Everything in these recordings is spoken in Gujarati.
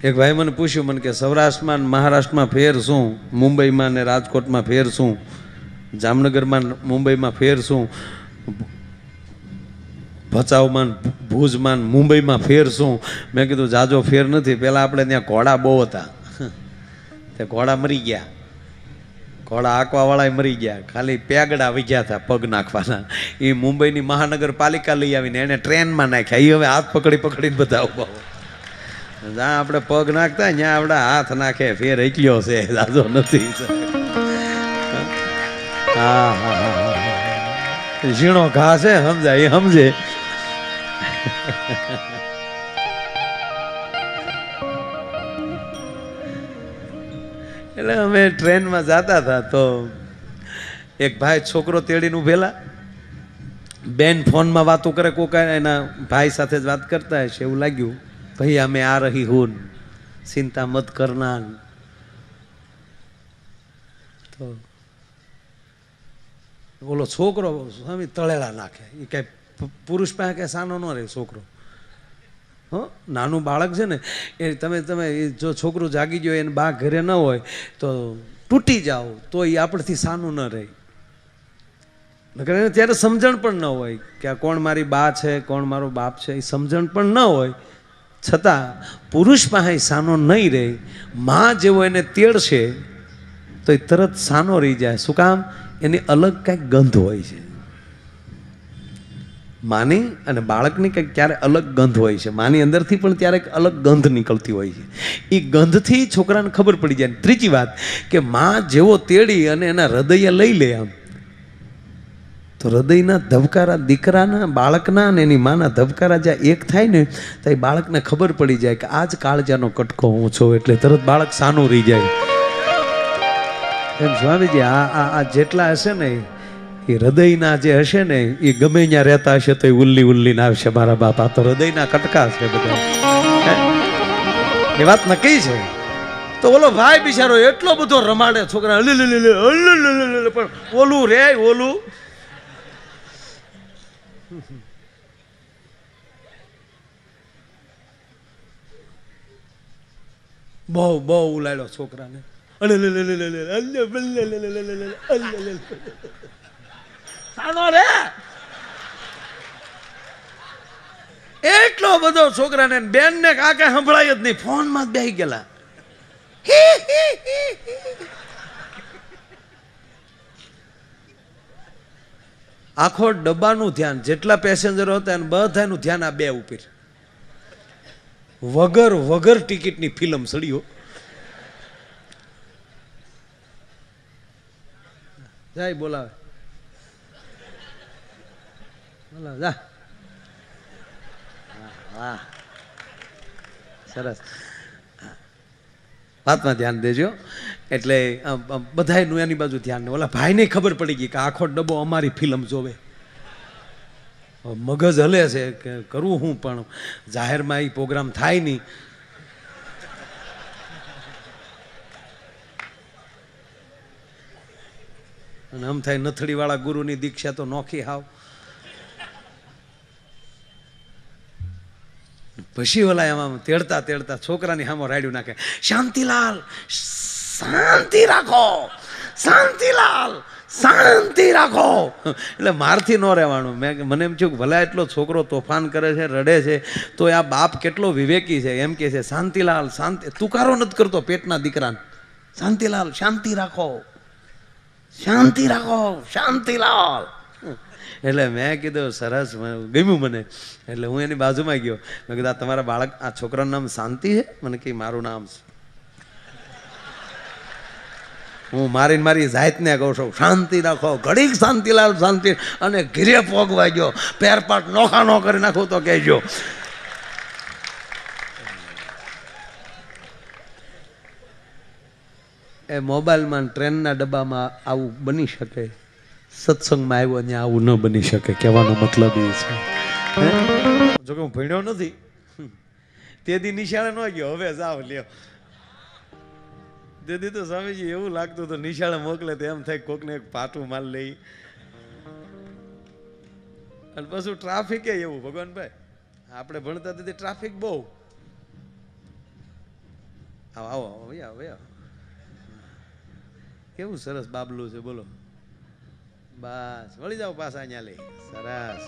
એક ભાઈ મને પૂછ્યું મને કે સૌરાષ્ટ્રમાં ને મહારાષ્ટ્રમાં ફેર શું, મુંબઈમાં ને રાજકોટમાં ફેર શું, જામનગરમાં મુંબઈમાં ફેર શું, ભચાઉમાં ભુજમાં મુંબઈમાં ફેર શું? મેં કીધું જાજો ફેર નથી. પહેલાં આપણે ત્યાં ઘોડા બહુ હતા, તે ઘોડા મરી ગયા, ઘોડા હાંકવાવાળા મરી ગયા, ખાલી પેગડા વગ્યા હતા પગ નાખવાના. એ મુંબઈની મહાનગરપાલિકા લઈ આવીને એને ટ્રેનમાં નાખ્યા. એ હવે હાથ પકડી પકડીને બધા ઉભા. જ્યાં આપણે પગ નાખતા ત્યાં આપણે હાથ નાખે. ફેર એકલ્યો છે, જાજો નથી. હા હા હા, ઝીણો ઘા છે, સમજાય એ સમજે. એટલે અમે ટ્રેનમાં જતા હતા તો એક ભાઈ છોકરો તેડીને ઉભેલા, બેન ફોનમાં વાતો કરે, કોક એના ભાઈ સાથે જ વાત કરતા હશે એવું લાગ્યું. ભાઈ અમે આ રહી હું, ચિંતા મત કરના. તો બોલો છોકરો સ્વામી તળેલા નાખે. એ કઈ પુરુષ પાસે કઈ સાનો ન રહે છોકરો. નાનું બાળક છે ને એ તમે જો છોકરું જાગી ગયો એને બા ઘરે ન હોય તો તૂટી જાઓ તો એ આપણથી સાનું ન રહે. એને ત્યારે સમજણ પણ ન હોય કે આ કોણ મારી બા છે, કોણ મારો બાપ છે, એ સમજણ પણ ન હોય. છતાં પુરુષ પાસે સાનો નહીં રહે. માં જેવો એને તેડશે તો એ તરત સાનો રહી જાય. શું કામ? એની અલગ કંઈક ગંધ હોય છે. માની અને બાળકની કંઈક ક્યારે અલગ ગંધ હોય છે. માની અંદરથી પણ ત્યારે અલગ ગંધ નીકળતી હોય છે. એ ગંધથી છોકરાને ખબર પડી જાય. ત્રીજી વાત કે માં જેવો તેડી અને એના હૃદય લઈ લે આમ, તો હૃદયના ધબકારા દીકરાના બાળકના અને એની માના ધબકારા જ્યાં એક થાય ને તો એ બાળકને ખબર પડી જાય કે આ જ કાળજાનો કટકો હું છું. એટલે તરત બાળક સાનું રહી જાય. એમ સ્વામીજી આ જેટલા હશે ને એ હૃદયના જે હશે ને એ ગમે ત્યાં રહેતા હશે તો એ ઉલ્લી ઉલ્લી ના આવશે. મારા બાપા તો હૃદયના કટકા છે બધા, એ વાત નક્કી છે. તો ઓલો ભાઈ બિચારો એટલો બધો રમાડે છોકરા, પણ ઓલું રે ઓલું બહુ બહુ ઉલાડ્યો છોકરાને. એટલો બધો છોકરાને બેન ને કાકે સંભળાય જ નહીં, ફોન માં જ બેસી ગયેલા. આખો ડબ્બાનું ધ્યાન, જેટલા પેસેન્જરો હતા એને બધાનું ધ્યાન આ બે ઉપર. વગર ટિકિટની ફિલ્મ સડ્યો. જાય બોલાવે જા. વાહ સરસ. વાતમાં ધ્યાન દેજો. એટલે બધાયનું એની બાજુ ધ્યાન. ઓલા ભાઈને ખબર પડી ગઈ કે આખો ડબ્બો અમારી ફિલ્મ જોવે. મગજ હલે છે કે કરવું હું, પણ જાહેરમાં એ પ્રોગ્રામ થાય નહીં. અને આમ થાય નથડી વાળા ગુરુની દીક્ષા તો નોખી હાવ. પછી ઓલા એમાં તેડતા તેડતા છોકરાની સામો રાડ્યું નાખે, શાંતિલાલ શાંતિ રાખો, શાંતિલાલ શાંતિ રાખો. એટલે મારથી ન રહેવાનું. મને એમ થયું કે ભલા એટલો છોકરો તોફાન કરે છે, રડે છે, તો આ બાપ કેટલો વિવેકી છે. એમ કે છે શાંતિલાલ શાંતિ, તુકારો નથી કરતો પેટના દીકરાને. શાંતિલાલ શાંતિ રાખો, શાંતિ રાખો, શાંતિલાલ. એટલે મેં કીધું સરસ, ગમ્યું મને. એટલે હું એની બાજુમાં ગયો. મેં કીધું તમારા બાળક, આ છોકરાનું નામ શાંતિ છે? મને કે મારું નામ છે. હું મારી જાતને કહું છું શાંતિ રાખો, ઘડીક શાંતિલાલ શાંતિ. અને ઘીરે પોગવા ગયો, પેરપાટ નોખા નો કરી નાખું તો કહેજો. એ મોબાઈલમાં ટ્રેનના ડબ્બામાં આવું બની શકે, સત્સંગમાં આવ્યો ત્યાં આવું ન બની શકે. કહેવાનો મતલબ એ છે. જોકે હું ભણ્યો નથી, તે દી નિશાળે ન ગયો, હવે જાવ લ્યો. તે દી તો સ્વામીજી એવું લાગતું તો નિશાળે મોકલે તો એમ થાય કોકને એક પાટું માલ લઈ. અને પાછું ટ્રાફિક એવું, ભગવાનભાઈ આપણે ભણતા તેથી ટ્રાફિક બહુ. આવો આવો આવો ભાઈ આવો. કેવું સરસ બાબલું છે બોલો. બસ વળી જાઓ પાછા અહીંયા લઈ. સરસ.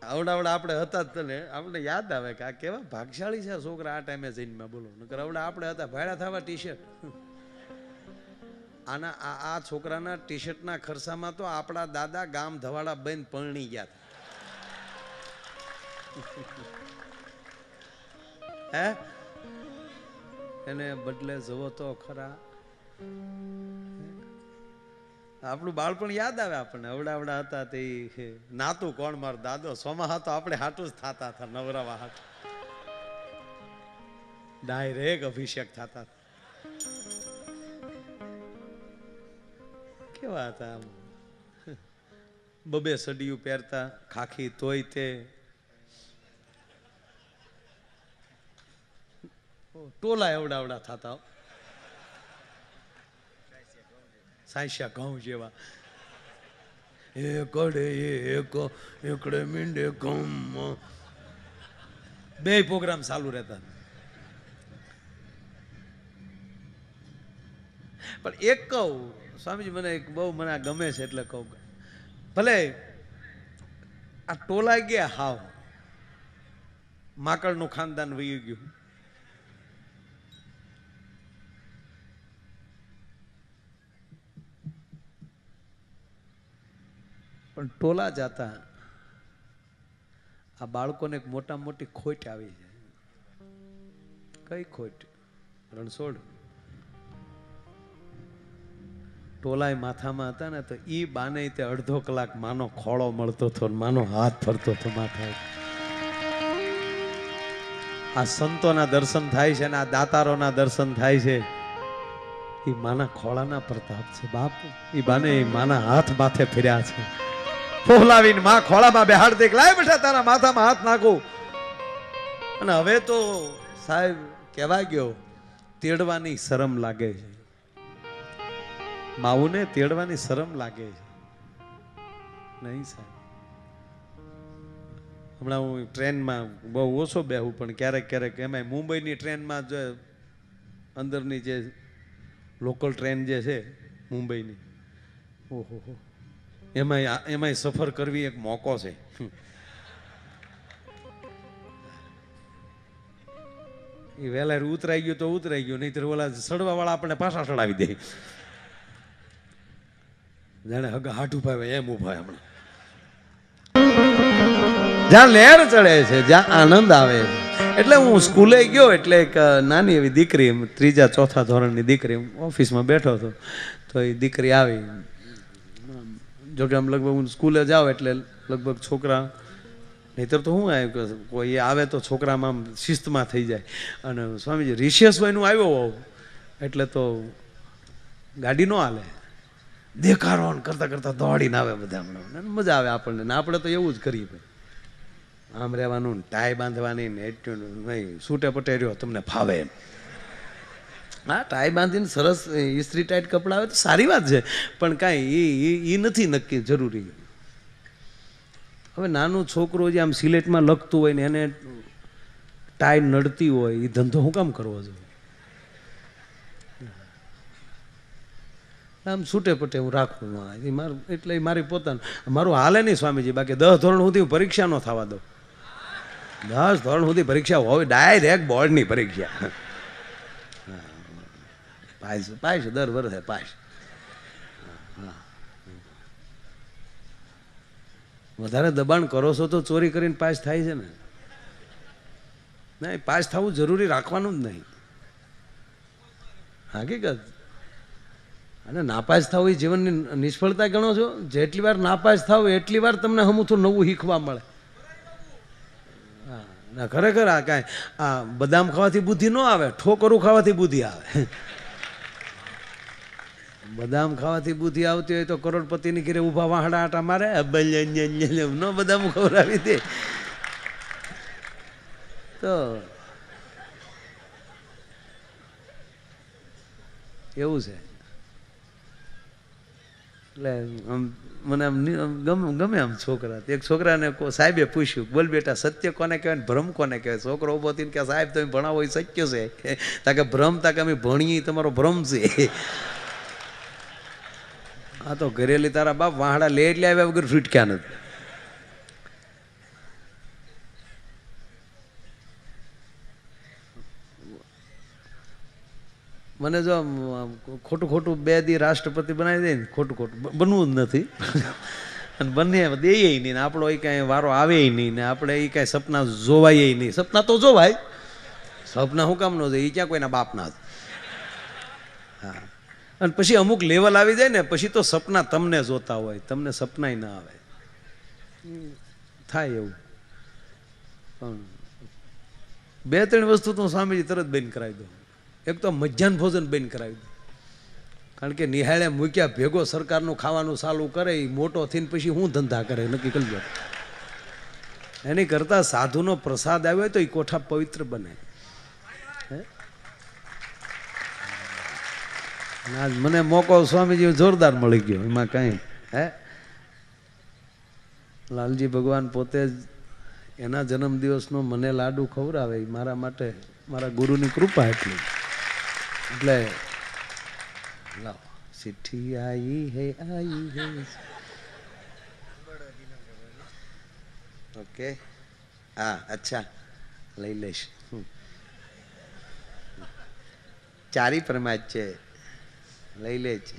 આવડા આપણે હતા તને આપણે યાદ આવે કે આ કેવા ભાગશાળી છે છોકરા આ ટાઈમે જઈને બોલો. નકર આવડા આપણે હતા ભાડા થવા ટી શર્ટ. આના આ છોકરાના ટી શર્ટના ખર્ચામાં તો આપણા દાદા ગામ ધવાડા બંધ પરણી ગયા હતા. હે એને બદલે જવો તો ખરા. આપણું બાળપણ યાદ આવે આપણને. અવડા હતા તે નાતું કોણ મારો દાદો સોમા હતો આપણે હાટું જ થતા હતા. નવરાવા હાટ ડાયરેક્ટ અભિષેક થતા. કેવા હતા આમ બબે સડિયું પહેરતા ખાખી તોય તે ટોલા એવડા થતા. સાંસ્યા ઘઉં જેવા એકડે મીંડે ઘઉં બે પ્રોગ્રામ ચાલુ રહેતા. પણ એક કહું સ્વામીજી મને બહુ મને ગમે છે એટલે કહું ભલે આ ટોલા ગયા હાવ માકડનું ખાનદાન વહી ગયું. પણ ટોલા જતા આ બાળકોને એક મોટા મોટી ખોટ આવી જાય. કઈ ખોટ? રણછોડ ટોલાય માથામાં હતા ને તો ઈ બાને તે અડધો કલાક માનો ખોળો મળતો હતો, માનો હાથ ફરતો હતો માથા. આ સંતોના દર્શન થાય છે ને આ દાતારોના દર્શન થાય છે. ઈ માના ખોળાના પ્રતાપ છે બાપ. ઈ બાને માના હાથ માથે ફર્યા છે. ફોહલાવીને માં ખોળામાં બેહાડ દે લાય બેઠા તારા માથામાં હાથ નાખું. અને હવે તો સાહેબ કહેવા ગયો તેડવાની શરમ લાગે છે. માવુને તેડવાની શરમ લાગે છે. નહીં સાહેબ. હમણાં હું ટ્રેનમાં બહુ ઓછો બેહું પણ ક્યારેક ક્યારેક એમાં મુંબઈની ટ્રેનમાં જો અંદરની જે લોકલ ટ્રેન જે છે મુંબઈની, ઓહો એમાંય સફર કરવી એક મોકો છે. એ વહેલા ઉતરાઈ ગયું તો ઉતરાઈ ગયું, નહીં તો ઓલા સડવા વાળા આપણને પાછા ચડાવી દે. જાણે હગા હાથ ઉભા એમ ઉભા હમણાં. જ્યાં લહેર ચડે છે, જ્યાં આનંદ આવે છે. એટલે હું સ્કૂલે ગયો એટલે એક નાની એવી દીકરી, 3જા 4થા ધોરણની દીકરી, ઓફિસમાં બેઠો હતો તો એ દીકરી આવી. જોકે આમ લગભગ હું સ્કૂલે જાઉં એટલે લગભગ છોકરા, નહીતર તો શું આવ્યું કોઈ આવે તો છોકરામાં આમ શિસ્તમાં થઈ જાય. અને સ્વામીજી રિશિયસ ભાઈનું આવ્યો હોવ એટલે તો ગાડી ન હાલે, દેખાડો કરતા કરતા દોડીને આવે બધા. હમણાં મજા આવે આપણને. ને આપણે તો એવું જ કરીએ ભાઈ, આમ રહેવાનું, ટાઈ બાંધવાની ને નહીં સૂટે પટે રહ્યો તમને ફાવે એમ. હા ટાઈ બાંધીને સરસ ઇસ્ત્રી ટાઈટ કપડાં આવે તો સારી વાત છે, પણ કાંઈ એ નથી નક્કી જરૂરી. હવે નાનું છોકરો જે આમ સિલેટમાં લખતું હોય ને એને ટાઈ નડતી હોય, એ ધંધો શું કામ કરવો જોઈએ? આમ છૂટે પટે હું રાખું મારું, એટલે મારી પોતાનું મારું હાલે નહીં સ્વામીજી. બાકી 10 ધોરણ સુધી પરીક્ષા ન થવા દો. 10 ધોરણ સુધી પરીક્ષા હોય, ડાયરેક્ટ બોર્ડની પરીક્ષા. પાસ દર વર્ષે પાસ. વધારે દબાણ કરો છો તો ચોરી કરીને પાસ થાય છે ને. નહીં, પાસ થવું જરૂરી રાખવાનું જ નહીં, હકીકત. અને નાપાસ થવું એ જીવનની નિષ્ફળતા ગણો છો. જેટલી વાર નાપાસ થાવ એટલી વાર તમને હમુથું નવું શીખવા મળે. હા ના ખરેખર આ કાંઈ આ બદામ ખાવાથી બુદ્ધિ ન આવે, ઠોકરું ખાવાથી બુદ્ધિ આવે. બદામ ખાવાથી બુદ્ધિ આવતી હોય તો કરોડપતિની ઘરે ઊભા વાહડા આટા મારે ન બદામ ખવડાવી દે તો એવું છે. એટલે આમ મને આમ ગમે આમ છોકરા. એક છોકરાને સાહેબે પૂછ્યું, બોલ બેટા સત્ય કોને કહેવાય ને ભ્રમ કોને કહેવાય? છોકરો ઉભો થઈને કે સાહેબ તમે ભણાવો એ સત્ય છે, તાકે ભ્રમ તાકે અમે ભણીએ તમારો ભ્રમ છે. આ તો ઘરેલી તારા બાપ વાહડા લે એટલે આવ્યા વગર ફીટક્યા નથી. મને જો ખોટું ખોટું 2 દી રાષ્ટ્રપતિ બનાવી દે ને, ખોટું ખોટું બનવું જ નથી. અને બંને દઈએ નહીં ને આપણો એ કાંઈ વારો આવે નહીં ને આપણે એ કાંઈ સપના જોવાય નહીં. સપના તો જોવાય, સપના શું કામ ન જોઈએ? એ ક્યાં કોઈના બાપના જ. હા, અને પછી અમુક લેવલ આવી જાય ને પછી તો સપના તમને જોતા હોય, તમને સપનાય ના આવે. થાય એવું. પણ 2-3 વસ્તુ તો સ્વામીજી તરત બંધ કરાવી દો. એક તો મધ્યાહન ભોજન બંધ કરાવી દો. કારણ કે નિહાળે મૂક્યા ભેગો સરકારનું ખાવાનું ચાલુ કરે, એ મોટો થઈને પછી શું ધંધા કરે નક્કી કરી દો. એની કરતા સાધુનો પ્રસાદ આવ્યો તો એ કોઠા પવિત્ર બને. મને મોકો સ્વામીજી જોરદાર મળી ગયો, એમાં કઈ લાલજી ભગવાન પોતે જ એના જન્મદિવસનો મને લાડુ ખવડાવે, મારા માટે મારા ગુરુની કૃપા એટલી. એટલે લાવ ચિઠ્ઠી આઈ હે ઓકે. હા અચ્છા લઈ લઈશ. 4 પરમાજ છે, લઈ લે છે.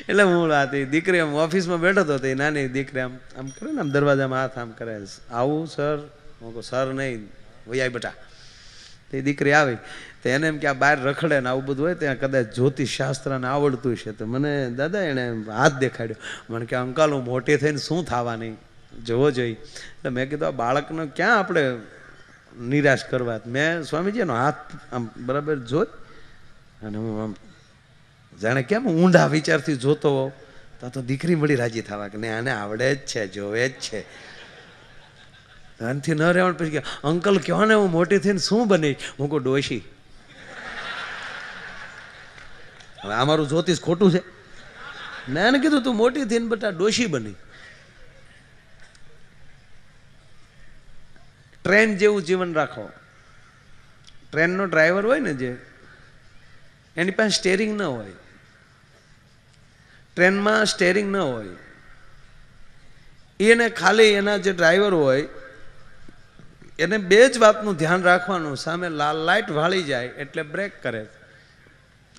એટલે હું વાત દીકરી આમ ઓફિસમાં બેઠો હતો, તે નાની દીકરી આમ આમ કરે ને, આમ દરવાજામાં હાથ આમ કરે, આવું સર? હું કહું સર નહીં, વૈયા બેટા. તે દીકરી આવી તો એને એમ કે આ બહાર રખડે ને આવું બધું હોય, ત્યાં કદાચ જ્યોતિષ શાસ્ત્રને આવડતું છે. તો મને દાદા એણે હાથ દેખાડ્યો. મને કે અંકલ હું મોટી થઈને શું થવાની જોવો જોઈએ. એટલે મેં કીધું આ બાળકને ક્યાં આપણે નિરાશ કરવા. મેં સ્વામીજી એનો હાથ આમ બરાબર જોઈ અને હું આમ જાણે કેમ ઊંડા વિચારથી જોતો હોઉં, તો દીકરી મળી રાજી થવા કે નહીં આને આવડે જ છે, જોવે જ છે. આનાથી ન રહેવાનું. પછી કે અંકલ કહો ને હું મોટી થઈને શું બની? હું કહું ડોશી. હવે આ મારું જ્યોતિષ ખોટું છે? મેં એને કીધું તું મોટી થઈને બેટા ડોશી બની. ટ્રેન જેવું જીવન રાખો. ટ્રેનનો ડ્રાઈવર હોય ને જે, એની પાસે સ્ટેરિંગ ન હોય. ટ્રેનમાં સ્ટેરિંગ ન હોય, એને ખાલી એના જે ડ્રાઈવર હોય એને 2 જ વાતનું ધ્યાન રાખવાનું. સામે લાલ લાઇટ વાળી જાય એટલે બ્રેક કરે,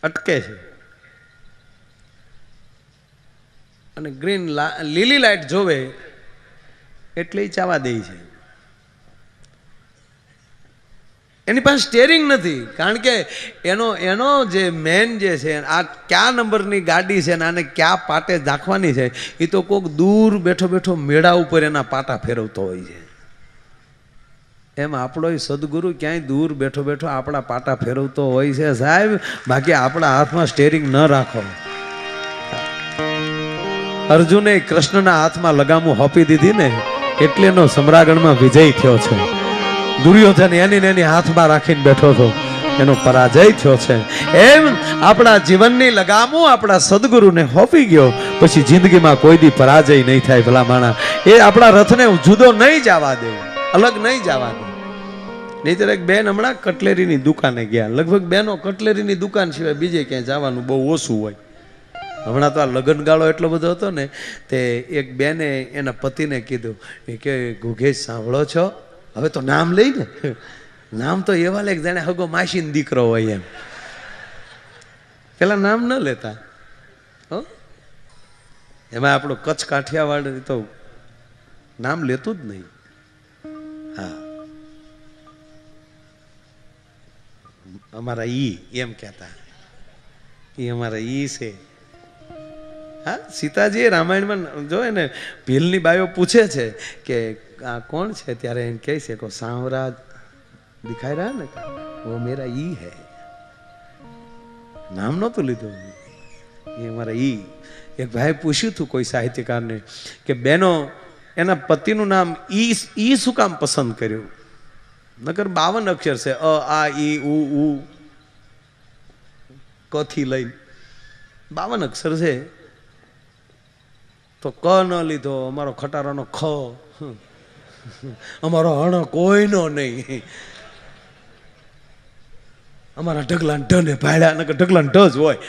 અટકે છે, અને લીલી લાઇટ જોવે એટલે એ ચાવા દે છે. એની પાસે સ્ટેરિંગ નથી, કારણ કે એનો જે મેન જે છે, આ કયા નંબરની ગાડી છે ને આને ક્યાં પાટે રાખવાની છે, એ તો કોઈક દૂર બેઠો બેઠો મેળા ઉપર એના પાટા ફેરવતો હોય છે. એમ આપણો સદગુરુ ક્યાંય દૂર બેઠો બેઠો આપણા પાટા ફેરવતો હોય છે સાહેબ. બાકી આપણા હાથમાં સ્ટેરિંગ ન રાખો. અર્જુને કૃષ્ણના હાથમાં લગામું હોપી દીધી ને એટલે એનો સમ્રાગણમાં વિજય થયો છે. દુર્યોધન એની હાથમાં રાખીને બેઠો હતો, એનો પરાજય થયો છે. એમ આપણા જીવનની લગામો આપણા સદગુરુને હોપી ગયો પછી જિંદગીમાં કોઈ દી પરાજય નહીં થાય. ભલા માણા એ આપણા રથને જુદો નહીં જવા દે, અલગ નહીં જવા દે. નહીતર એક બેન હમણાં કટલેરીની દુકાને ગયા. લગભગ બેનો કટલેરીની દુકાન સિવાય બીજે ક્યાંય જવાનું બહુ ઓછું હોય. હમણાં તો આ લગ્નગાળો એટલો બધો હતો ને, તે એક બેને એના પતિને કીધું કે ગુગેશ સાંભળો છો, હવે તો નામ લઈ ને, નામ તો એવા લે જાણે હગો માસીનો દીકરો હોય એમ. પેલા નામ ન લેતા. એમાં આપણો કચ્છ કાઠિયાવાડ તો નામ લેતું જ નહીં. હા, અમારા ઈ એમ કહેતા, એ અમારા ઈ છે. હા, સીતાજી રામાયણમાં જોયે ને, ભીલની બાઈઓ પૂછે છે કે આ કોણ છે, ત્યારે એમ કહે છે કે સાંવરા દિખાઈ રહ્યા ને, वो मेरा ઈ है. નામ નહોતું લીધું, એ અમારા ઈ. એક ભાઈ પૂછ્યું હતું કોઈ સાહિત્યકારને કે બેનો એના પતિનું નામ ઈ શું કામ પસંદ કર્યું? નકર 52 અક્ષર છે, અ આ ઈ ઉ ઉ. કથી લઈને 52 અક્ષર છે. તો ક ન લીધો, અમારો ખટારાનો ખ, અમારો હણ કોઈનો નહીં, અમારા ઢગલા ઢ ને ભાડ્યા નકર ઢગલા ઢ જ હોય.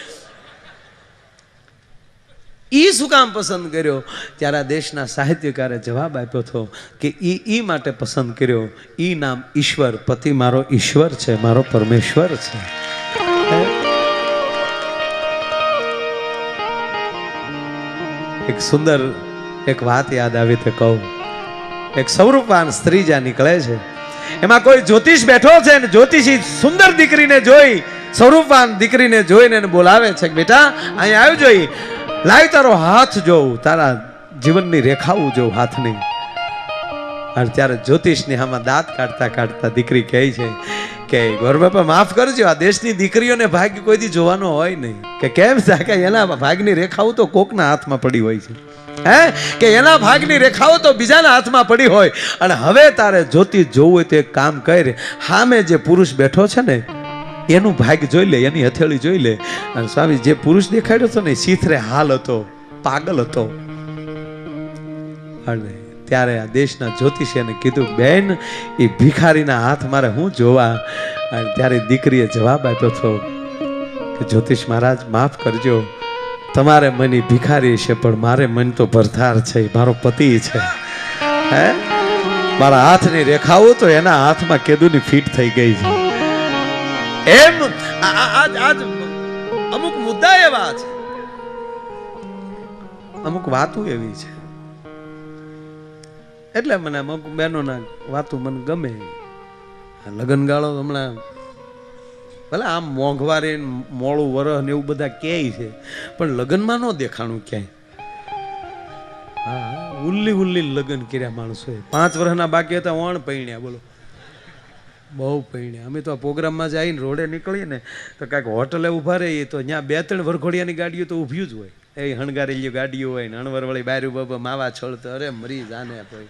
ઈ શું કામ પસંદ કર્યો? ત્યારે આ દેશના સાહિત્યકારે જવાબ આપ્યો હતો કે ઈ માટે પસંદ કર્યો, ઈ નામ ઈશ્વર, પતિ મારો ઈશ્વર છે, મારો પરમેશ્વર છે. એક સુંદર એક વાત યાદ આવી તે કહું. એક સ્વરૂપવાન સ્ત્રી જ્યાં નીકળે છે, એમાં કોઈ જ્યોતિષ બેઠો છે ને જ્યોતિષી સુંદર દીકરીને જોઈ, સ્વરૂપવાન દીકરીને જોઈને એને બોલાવે છે કે બેટા અહીંયા આવી જોઈ, લાવી તારો હાથ જોઉં, તારા જીવનની રેખાઓ જોઉં હાથની. અને ત્યારે જ્યોતિષની આમાં દાંત કાઢતા કાઢતા દીકરી કહે છે કે ગોરબાપા માફ કરજો, આ દેશની દીકરીઓને ભાગ્ય કોઈ દી જોવાનો હોય નહીં. કે કેમ છે? કે એના ભાગની રેખાઓ તો કોકના હાથમાં પડી હોય છે, હે કે એના ભાગની રેખાઓ તો બીજાના હાથમાં પડી હોય. અને હવે તારે જ્યોતિષ જોવું હોય તો એક કામ કર, સામે જે પુરુષ બેઠો છે ને એનું ભાગ જોઈ લે, એની હથેળી જોઈ લે. અને સ્વામી જે પુરુષ દેખાડ્યો હતો ને સીથરે હાલ હતો, પાગલ હતો. અને ત્યારે આ દેશના જ્યોતિષે કીધું બેન એ ભિખારીના હાથ મારે હું જોવા. અને ત્યારે દીકરીએ જવાબ આપ્યો હતો કે જ્યોતિષ મહારાજ માફ કરજો, તમારે મન ભિખારી છે પણ મારે મન તો ભરથાર છે, મારો પતિ છે. હે મારા હાથની રેખાઓ તો એના હાથમાં કેદુની ફીટ થઈ ગઈ છે. એમ આજ અમુક મુદ્દા એવા છે, અમુક વાતો એવી છે, એટલે મને અમુક બહેનોના વાતો મને ગમે. લગ્ન ગાળો હમણાં ભલે આમ મોંઘવારી મોડું વરહ ને એવું બધા કહે છે, પણ લગ્નમાં ન દેખાણું ક્યાંય. હા ઉલ્લી ઉલ્લી લગ્ન કર્યા માણસોએ. 5 વર્ષના બાકી હતા વણ પૈણ્યા, બોલો બહુ પૈણ્યા. અમે તો આ પ્રોગ્રામમાં જઈને રોડે નીકળીએ ને તો કાંઈક હોટલે ઊભા રહીએ તો ત્યાં 2-3 વરઘોડિયાની ગાડીઓ તો ઊભી જ હોય. એ હણગારેલી ગાડીઓ હોય ને અણવરવાળી બારું બાબા માવા છોડતો અરે મરી જાને કોઈ.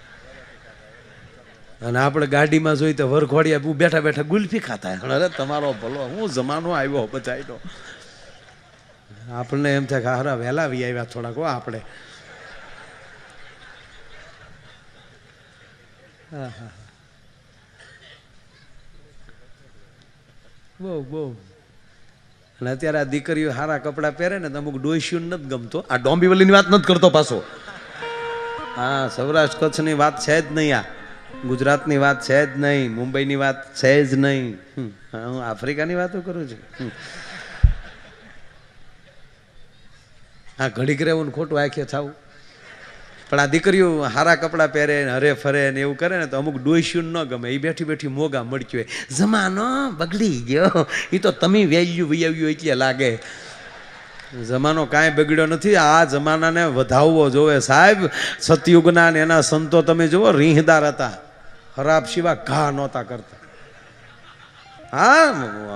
અને આપણે ગાડીમાં જોઈ તો વરઘોડિયા બેઠા બેઠા ગુલ્ફી ખાતા. અરે તમારો ભલો, હું જમાનો આવ્યો બચાવ્યો. આપણને એમ થાય કે હારા વહેલા વી આવ્યા થોડાક હો આપણે. હા હા બહુ બહુ. અને અત્યારે આ દીકરીઓ સારા કપડાં પહેરે ને તો અમુક ડોઈશ્યું નથી ગમતો. આ ડોંબીવલીની વાત નથી કરતો પાછો. હા સૌરાષ્ટ્ર કચ્છની વાત છે જ નહીં, આ ગુજરાતની વાત છે જ નહીં, મુંબઈની વાત છે જ નહીં. હું આફ્રિકાની વાતો કરું છું. હા ઘડીક રહેવું ખોટું આંખે થાવું. પણ આ દીકરીઓ હારા કપડાં પહેરે ને હરે ફરે ને એવું કરે ને તો અમુક ડોઈશ્યું ન ગમે. એ બેઠી બેઠી મોગા મળ્યું હોય, જમાનો બગડી ગયો, એ તો તમે વેલ્યુ વૈયાવ્યું એટલે લાગે. જમાનો કાંઈ બગડ્યો નથી, આ જમાનાને વધાવવો જોવે સાહેબ. સતયુગના ને એના સંતો તમે જુઓ, રીહદાર હતા, ખરાબ સિવા ઘા નહોતા કરતા. હા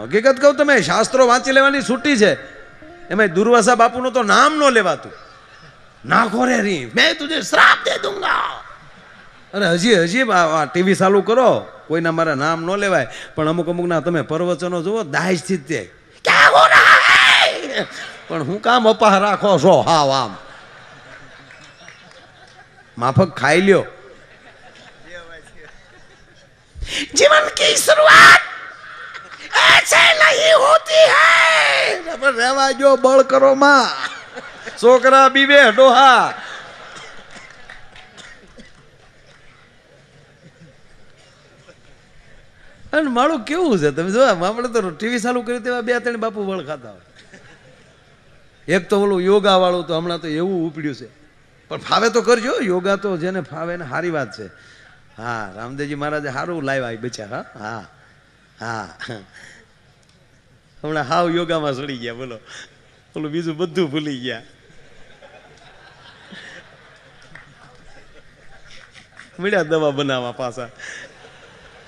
હકીકત કહું, તમે શાસ્ત્રો વાંચી લેવાની છૂટી છે. એમાં દુર્વાસા બાપુનું તો નામ ન લેવાતું. નાખો રે રી, મેં તુજે શ્રાપ દે દૂંગા. અરે હજી ટીવી ચાલુ કરો, કોઈના મારા નામ ન લેવાય. પણ અમુક અમુકના તમે પ્રવચનો જુઓ દાયજથી જ તે પણ હું કામ અપાહ રાખો છો? હા આમ માફક ખાઈ લ્યો. જીવન કી શરૂઆત ऐसे नहीं होती है. પણ રહેવા જો, બળ કરો માં, છોકરા બીવે ડોહા. અને મારું કેવું છે તમે જો, આપણે તો ટીવી ચાલુ કરી તેવા 2-3 બાપુ બળ ખાતા હોય. એક તો ઓલું યોગા વાળું તો હમણાં તો એવું ઉપડ્યું છે, પણ ફાવે તો કરજો. યોગા તો જેને ફાવે ને સારી વાત છે. હા રામદેવજી મહારાજે સારું લાવ્યા બચ્યા. હા હા હમણાં હાવ યોગામાં ચડી ગયા, બોલો. ઓલું બીજું બધું ભૂલી ગયા. મળ્યા દવા બનાવવા પાછા.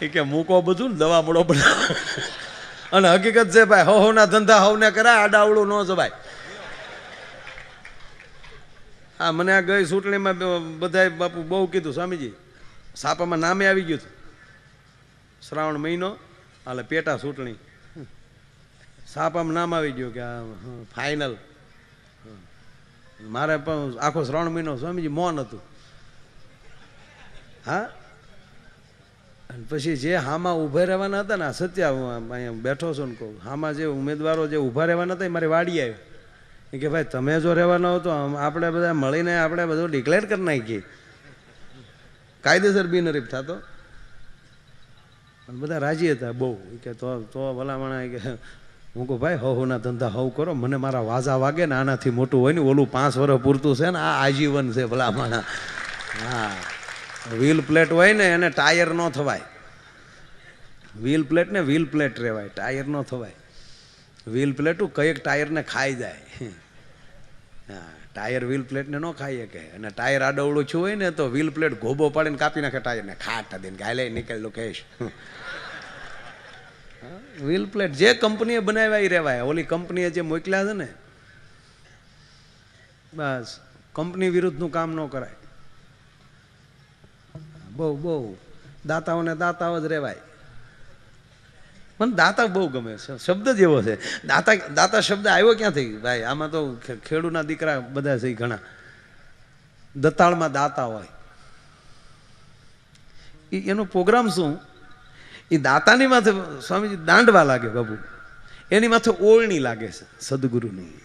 એ કે મૂકો બધું ને દવા મળો બનાવ. અને હકીકત છે ભાઈ, હવના ધંધા હવને કરાય, આડાવડું ન જવાય. હા મને આ ગઈ ચૂંટણીમાં બધાય બાપુ બહુ કીધું, સ્વામીજી સાપામાં નામે આવી ગયું હતું. શ્રાવણ મહિનો હાલે પેટા ચૂંટણી, સાપ આમ નામ આવી ગયો કે આ ફાઇનલ. મારે પણ આખો 3 મહિનો સ્વામીજી મૌન હતું. હા, અને પછી જે હામાં ઊભા રહેવાના હતા ને, સત્યા હું અહીંયા બેઠો છું ને કહું, હામાં જે ઉમેદવારો જે ઊભા રહેવાના હતા એ મારી વાડી આવી કે ભાઈ તમે જો રહેવાના હો તો આપણે બધા મળીને આપણે બધું ડિક્લેર કરી નાખીએ, કાયદેસર બિનહરીફ થતો. બધા રાજી હતા બહુ કે તો ભલામણા કે હું કહું ભાઈ હવના ધંધા હવ કરો, મને મારા વાજા વાગે ને આનાથી મોટું હોય ને ઓલું 5 વર્ષ પૂરતું છે ને, આ આજીવન છે ભલામણા. હા, વ્હીલ પ્લેટ હોય ને એને ટાયર ન થવાય. વ્હીલ પ્લેટ ને વ્હીલ પ્લેટ રહેવાય, ટાયર ન થવાય. વ્હીલ પ્લેટું કઈક ટાયરને ખાઈ જાય. હા, ટાયર વ્હીલ પ્લેટને ન ખાઈ શકે. અને ટાયર આડવડું છું હોય ને તો વ્હીલ પ્લેટ ગોબો પાડીને કાપી નાખે ટાયરને, ખાટા દઈને ગાય લઈ નીકળેલું કહીશ. વ્હીલ પ્લેટ જે કંપનીએ બનાવ્યા એ રહેવાય. ઓલી કંપનીએ જે મોકલ્યા છે ને, બસ કંપની વિરુદ્ધનું કામ ન કરાય. બહુ દાતાઓને દાતાઓ જ રહેવાય. મને દાતા બહુ ગમે છે, શબ્દ જ એવો છે. દાતા શબ્દ આવ્યો ક્યાંથી ભાઈ? આમાં તો ખેડૂના દીકરા બધા છે ઘણા. દતાળમાં દાતા હોય, એનો પ્રોગ્રામ શું? એ દાતાની માથે સ્વામીજી દાંડવા લાગે બાબુ, એની માથે ઓળણી લાગે છે સદગુરુની.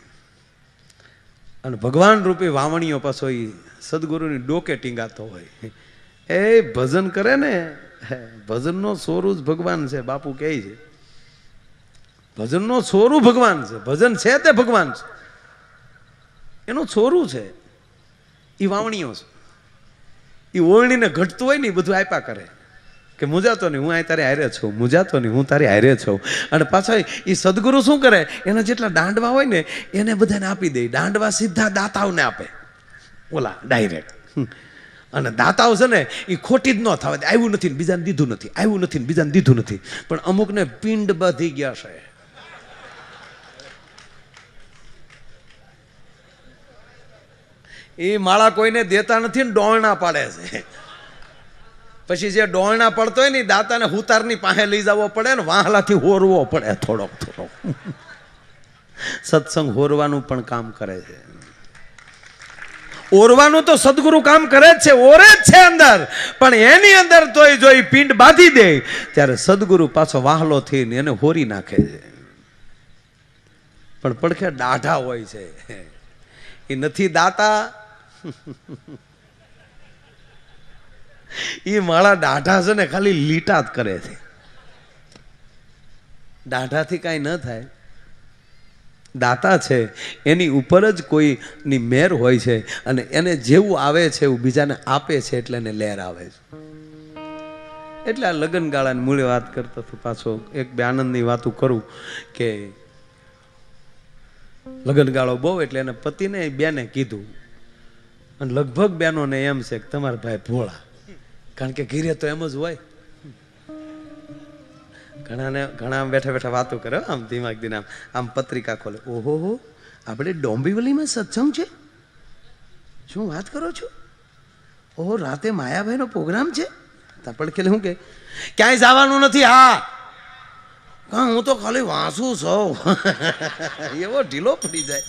અને ભગવાન રૂપી વાવણીઓ પાછો એ સદગુરુની ડોકે ટીંગાતો હોય. એ ભજન કરે ને, ભજનનો સોરું જ ભગવાન છે. બાપુ કહે છે ભજનનો સોરું ભગવાન છે. ભજન છે તે ભગવાન છે, એનું સોરું છે એ વાવણીઓ છે. એ ઓળણીને ઘટતું હોય ને એ બધું આપ્યા કરે કે મુજાતો નહીં, હું આ તારે હારે છું, મુજાતો નહીં, હું તારી હારે છું. અને પાછા એ સદગુરુ શું કરે, એના જેટલા દાંડવા હોય ને એને બધાને આપી દે. દાંડવા સીધા દાતાઓને આપે, ઓલા ડાયરેક્ટ. અને દાતાઓ છે ને એ ખોટી જ ન થવા દે. આવ્યું નથી ને બીજાને દીધું નથી, આવ્યું નથી ને બીજાને દીધું નથી. પણ અમુકને પિંડ બાંધી ગયા છે. એ માળા કોઈને દેતા નથી ને ડોળના પાડે છે. પછી જે ડોળના પડતો હોય ને દાતાને હુતારની પાસે લઈ જવો પડે ને, વાહલાથી હોરવો પડે થોડોક. સત્સંગ હોરવાનું પણ કામ કરે છે. ઓરવાનું તો સદગુરુ કામ કરે જ છે, ઓરે જ છે અંદર. પણ એની અંદર તોય જો એ પિંડ બાંધી દે ત્યારે સદગુરુ પાછો વાહલો થઈને એને હોરી નાખે છે. પણ પડખે દાઢા હોય છે, એ નથી દાતા. એ માળા દાઢા છે ને ખાલી લીટા જ કરે છે. દાઢાથી કાંઈ ન થાય. દાતા છે એની ઉપર જ કોઈની મેર હોય છે, અને એને જેવું આવે છે એવું બીજાને આપે છે, એટલે એને લહેર આવે છે. એટલે આ લગ્ન ગાળાની મૂળે વાત કરતો હતો. પાછો એક બે આનંદની વાતું કરું કે લગ્ન ગાળો બહુ, એટલે એને પતિને બેને કીધું. અને લગભગ બેનોને એમ છે કે તમારા ભાઈ ભોળા, કારણ કે ઘીરે તો એમ જ હોય. ઘણા બેઠા બેઠા વાતો કરે, આમ દિમાગ દિન આમ પત્રિકા ખોલે. ઓહો, આપણે ડોંબીવલીમાં સત્સંગ છે? શું વાત કરો છો? ઓહો, રાતે માયાભાઈનો પ્રોગ્રામ છે? પણ કે શું કે ક્યાંય જવાનું નથી. હા, હું તો ખાલી વાંચું છું. એવો ઢીલો પડી જાય.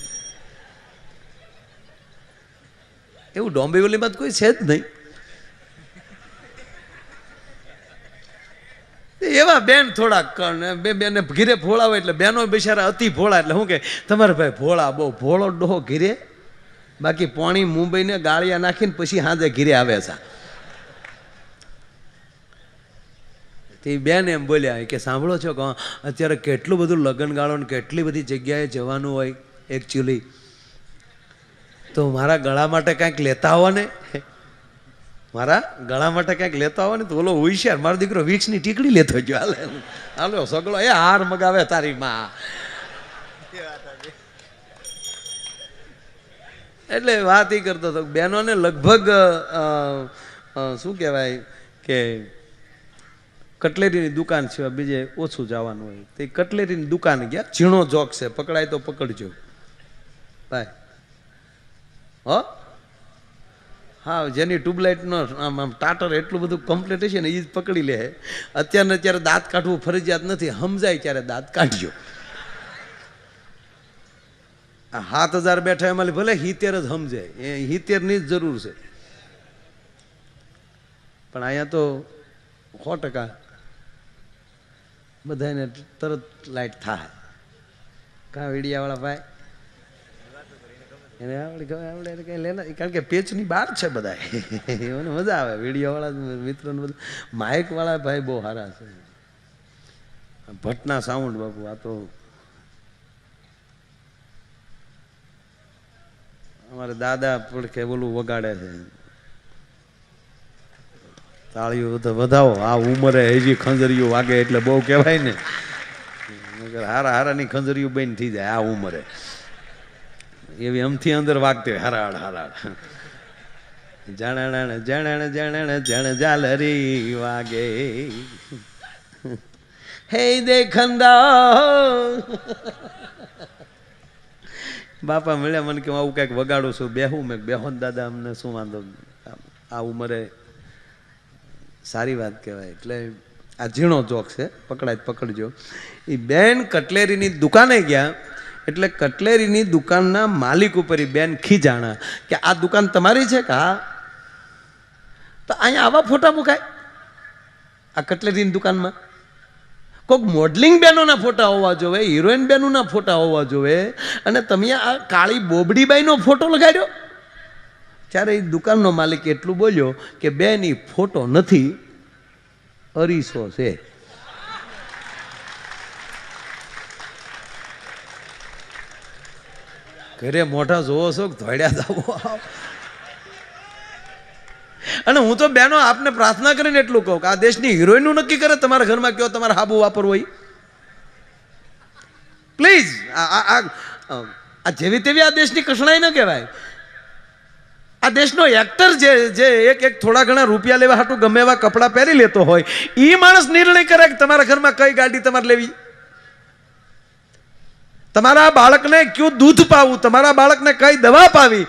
એવું ડોંબીવલીમાં કોઈ છે જ નહીં. એવા બેન થોડાક બે બેને ઘીરે ભોળા હોય એટલે બેનો બિચારા અતિ ભોળા. એટલે શું કે તમારા ભાઈ ભોળા, બહુ ભોળો ડોહો ઘીરે. બાકી પોણી મુંબઈને ગાળિયા નાખીને પછી હાજે ઘીરે આવે છે. તે બેન એમ બોલ્યા કે સાંભળો છો કે અત્યારે કેટલું બધું લગ્ન ગાળો ને કેટલી બધી જગ્યાએ જવાનું હોય એકચ્યુઅલી, તો મારા ગળા માટે કાંઈક લેતા આવો ને. મારા ગળા માટે કંઈક લેતા હોય ને તો ઓલો હોશિયાર મારો દીકરો વિક્સની ટીકડી લેતો ગયો. હાલો સગલો એ હાર મગાવે તારી માં. એટલે વાત એ કરતો હતો બહેનોને લગભગ શું કહેવાય કે કટલેરીની દુકાન છે, બીજે ઓછું જવાનું હોય. તે કટલેરીની દુકાન ગયા. ઝીણો જોક છે, પકડાય તો પકડજો ભાઈ. હા, જેની ટ્યુબલાઇટનો આમ ટાટર એટલું બધું કમ્પ્લીટ છે ને એ જ પકડી લે. અત્યારે દાંત કાઢવું ફરજિયાત નથી, સમજાય ત્યારે દાંત કાઢજો. આ 7000 બેઠા એમાં ભલે 70 જ સમજે, એ 70 ની જ જરૂર છે, પણ અહીંયા તો 100% બધાને તરત લાઈટ થાય. કાં વીડિયાવાળા ભાઈ એને આવડે કઈ લેના, કારણ કે પેચની બહાર છે બધા, એને મજા આવે. વિડીયોવાળા મિત્રોને બધા, માઇકવાળા ભાઈ બહુ સારા છે. ભટ્ટના સાઉન્ડ બાપુ, આ તો અમારે દાદા પડખે બોલું વગાડે છે. તાળીઓ તો વધાવો, આ ઉંમરે હજી ખંજરીઓ વાગે એટલે બહુ કહેવાય ને. હારા હારાની ખંજરીઓ બેન થઈ જાય આ ઉંમરે, એવી અમથી અંદર વાગતી હરાડ હરાડ. જણ જણ જણ જણ ઝાલરી વાગે, હે દેખંદા. બાપા મળ્યા મને કે હું આવું કંઈક વગાડું છું, બેહું મેં બેહો દાદા, અમને શું વાંધો, આ ઉંમરે સારી વાત કહેવાય. એટલે આ ઝીણો જોક છે, પકડાય પકડજો. એ બેન કટલેરીની દુકાને ગયા, એટલે કટલેરીની દુકાનના માલિક ઉપર એ બેન ખીજાણા કે આ દુકાન તમારી છે કે? હા. તો અહીંયા આવા ફોટા મુકાય આ કટલેરીની દુકાનમાં? કોઈક મોડલિંગ બહેનોના ફોટા હોવા જોવે, હિરોઈન બહેનોના ફોટા હોવા જોવે, અને તમે આ કાળી બોબડીબાઈનો ફોટો લગાડ્યો. ત્યારે એ દુકાનનો માલિક એટલું બોલ્યો કે બેન એ ફોટો નથી, અરીસો છે. ઘરે મોઢા જોવો છો કે ધોડ્યા જાવો? અને હું તો બહેનો આપને પ્રાર્થના કરીને એટલું કહું કે આ દેશની હિરોઈનનું નક્કી કરે તમારા ઘરમાં કયો તમારે હાબુ વાપરવો હોય. પ્લીઝ આ જેવી તેવી આ દેશની કસણાઈ ન કહેવાય. આ દેશનો એક્ટર જે એક થોડા ઘણા રૂપિયા લેવા હાટું ગમે એવા કપડાં પહેરી લેતો હોય, એ માણસ નિર્ણય કરે કે તમારા ઘરમાં કઈ ગાડી તમારે લેવી, તમારા બાળકને કયું દૂધ પાવું, તમારા બાળકને કઈ દવા પાવી,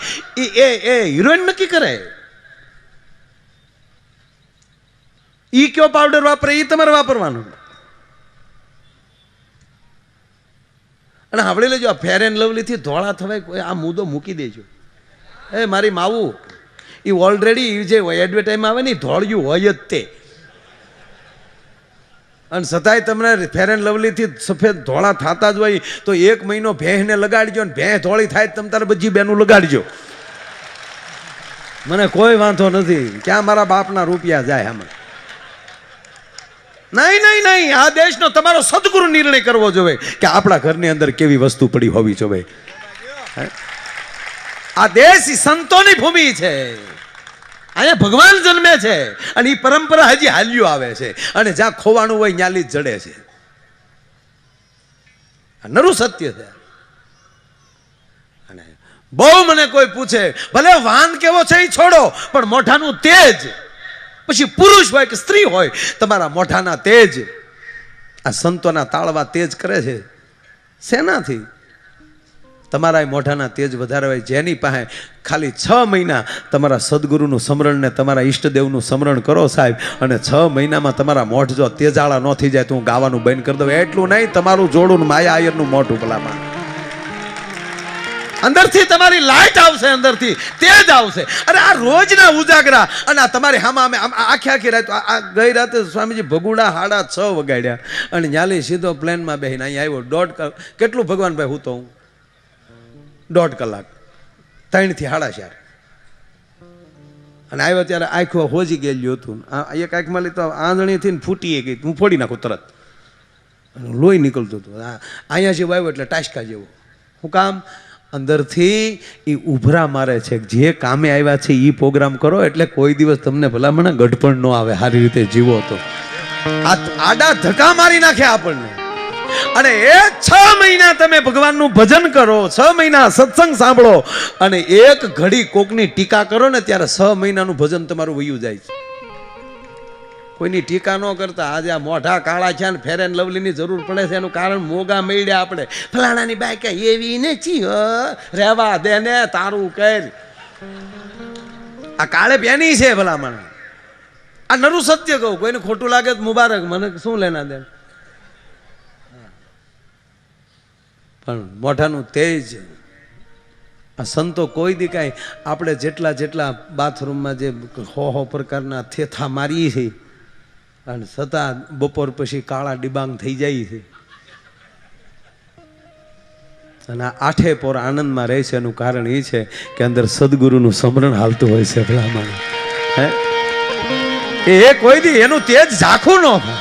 એ હિરોઈન નક્કી કરે. ઈ કયો પાવડર વાપરે એ તમારે વાપરવાનું. અને સાંભળી લેજો, આ ફેર એન્ડ લવલી થી ધોળા થવાય આ મુદ્દો મૂકી દેજો. એ મારી માવું, એ ઓલરેડી જે એડવર્ટાઈઝમાં આવે ને ધોળિયું હોય જ તે, અને છતાંય તમને ફેર એન્ડ લવલી થી સફેદ ધોળા થતા જ હોય તો 1 મહિનો ભેંસને લગાડજો ને ભેંસ ધોળી થાય તમે તારે બધી બેનું લગાડજો. મને કોઈ વાંધો નથી, ક્યાં મારા બાપના રૂપિયા જાય આમાં. નહીં નહીં નહીં, આ દેશનો તમારો સદગુરુ નિર્ણય કરવો જોઈએ કે આપણા ઘરની અંદર કેવી વસ્તુ પડી હોવી જોઈએ. આ દેશ સંતોની ભૂમિ છે, અહીંયા ભગવાન જન્મે છે, અને એ પરંપરા હજી હાલ્યું આવે છે, અને જ્યાં ખોવાનું હોય ન્યાલી જ જડે છે. નરું સત્ય છે. અને બહુ મને કોઈ પૂછે ભલે વાન કેવો છે એ છોડો, પણ મોઢાનું તેજ, પછી પુરુષ હોય કે સ્ત્રી હોય, તમારા મોઢાના તેજ આ સંતોના તાળવા તેજ કરે છે. શેનાથી? તમારા મોઢાના તેજ વધારે હોય. જેની પાસે ખાલી 6 મહિના તમારા સદગુરુનું સ્મરણ ને તમારા ઈષ્ટદેવનું સ્મરણ કરો સાહેબ, અને 6 મહિનામાં તમારા મોઢ જો તેજાળા ન થઈ જાય તો હું ગાવાનું બંધ કરી દઉં. એટલું નહીં, તમારું જોડું માયા આયરનું મોઢું ભલામાં અંદરથી તમારી લાઈટ આવશે, અંદરથી તેજ આવશે. અરે આ રોજના ઉજાગરા, અને આ તમારી હામાં અમે આખી રાત, આ ગઈ રાતે સ્વામીજી ભગુડા 6:30 વગાડ્યા, અને ન્યાલી સીધો પ્લેનમાં બેહીને અહીં આવ્યો. કેટલું ભગવાન ભાઈ હું તો 1.5 કલાક, 3 થી 4:30, અને આવ્યો ત્યારે આંખો હોજી ગયેલું હતું. એક આંખમાં લીધો આંધણીથી ફૂટી ગઈ, હું ફોડી નાખું તરત, લોહી નીકળતું હતું. અહીંયા જેવું આવ્યો એટલે ટાસકા જેવો. હું કામ? અંદરથી એ ઉભરા મારે છે, જે કામે આવ્યા છે એ પ્રોગ્રામ કરો, એટલે કોઈ દિવસ તમને ભલામણ ગઢપણ ન આવે. સારી રીતે જીવો તો આ આડા ધક્કા મારી નાખે આપણને. અને એ 6 મહિના તમે ભગવાનનું ભજન કરો, 6 મહિના સત્સંગ સાંભળો, અને એક ઘડી કોકની ટીકા કરો ને ત્યારે 6 મહિનાનું ભજન તમારું વયું જાય છે. કોઈની ટીકા ન કરતા. આજે આ મોઢા કાળા છે ને ફેર એન્ડ લવલીની જરૂર પડે છે, એનું કારણ મોગા મળ્યા આપણે. ફલાણાની બાઈક એવી નથી, રહેવા દે ને, તારું કર. આ કાળે પેની છે ભલામણ. આ નરું સત્ય કહું, કોઈને ખોટું લાગે તો મુબારક, મને શું લેના દે. પણ મોઢાનું તેજ આ સંતો કોઈ દી કાંઈ આપણે જેટલા બાથરૂમમાં જે હો પ્રકારના થેથા મારીએ છીએ અને છતાં બપોર પછી કાળા ડિબાંગ થઈ જાય છે અને આ આઠે પોર આનંદમાં રહે છે. એનું કારણ એ છે કે અંદર સદગુરુનું સ્મરણ હાલતું હોય છે ભલામણ. એ કોઈ દી એનું તેજ ઝાખું ન થાય.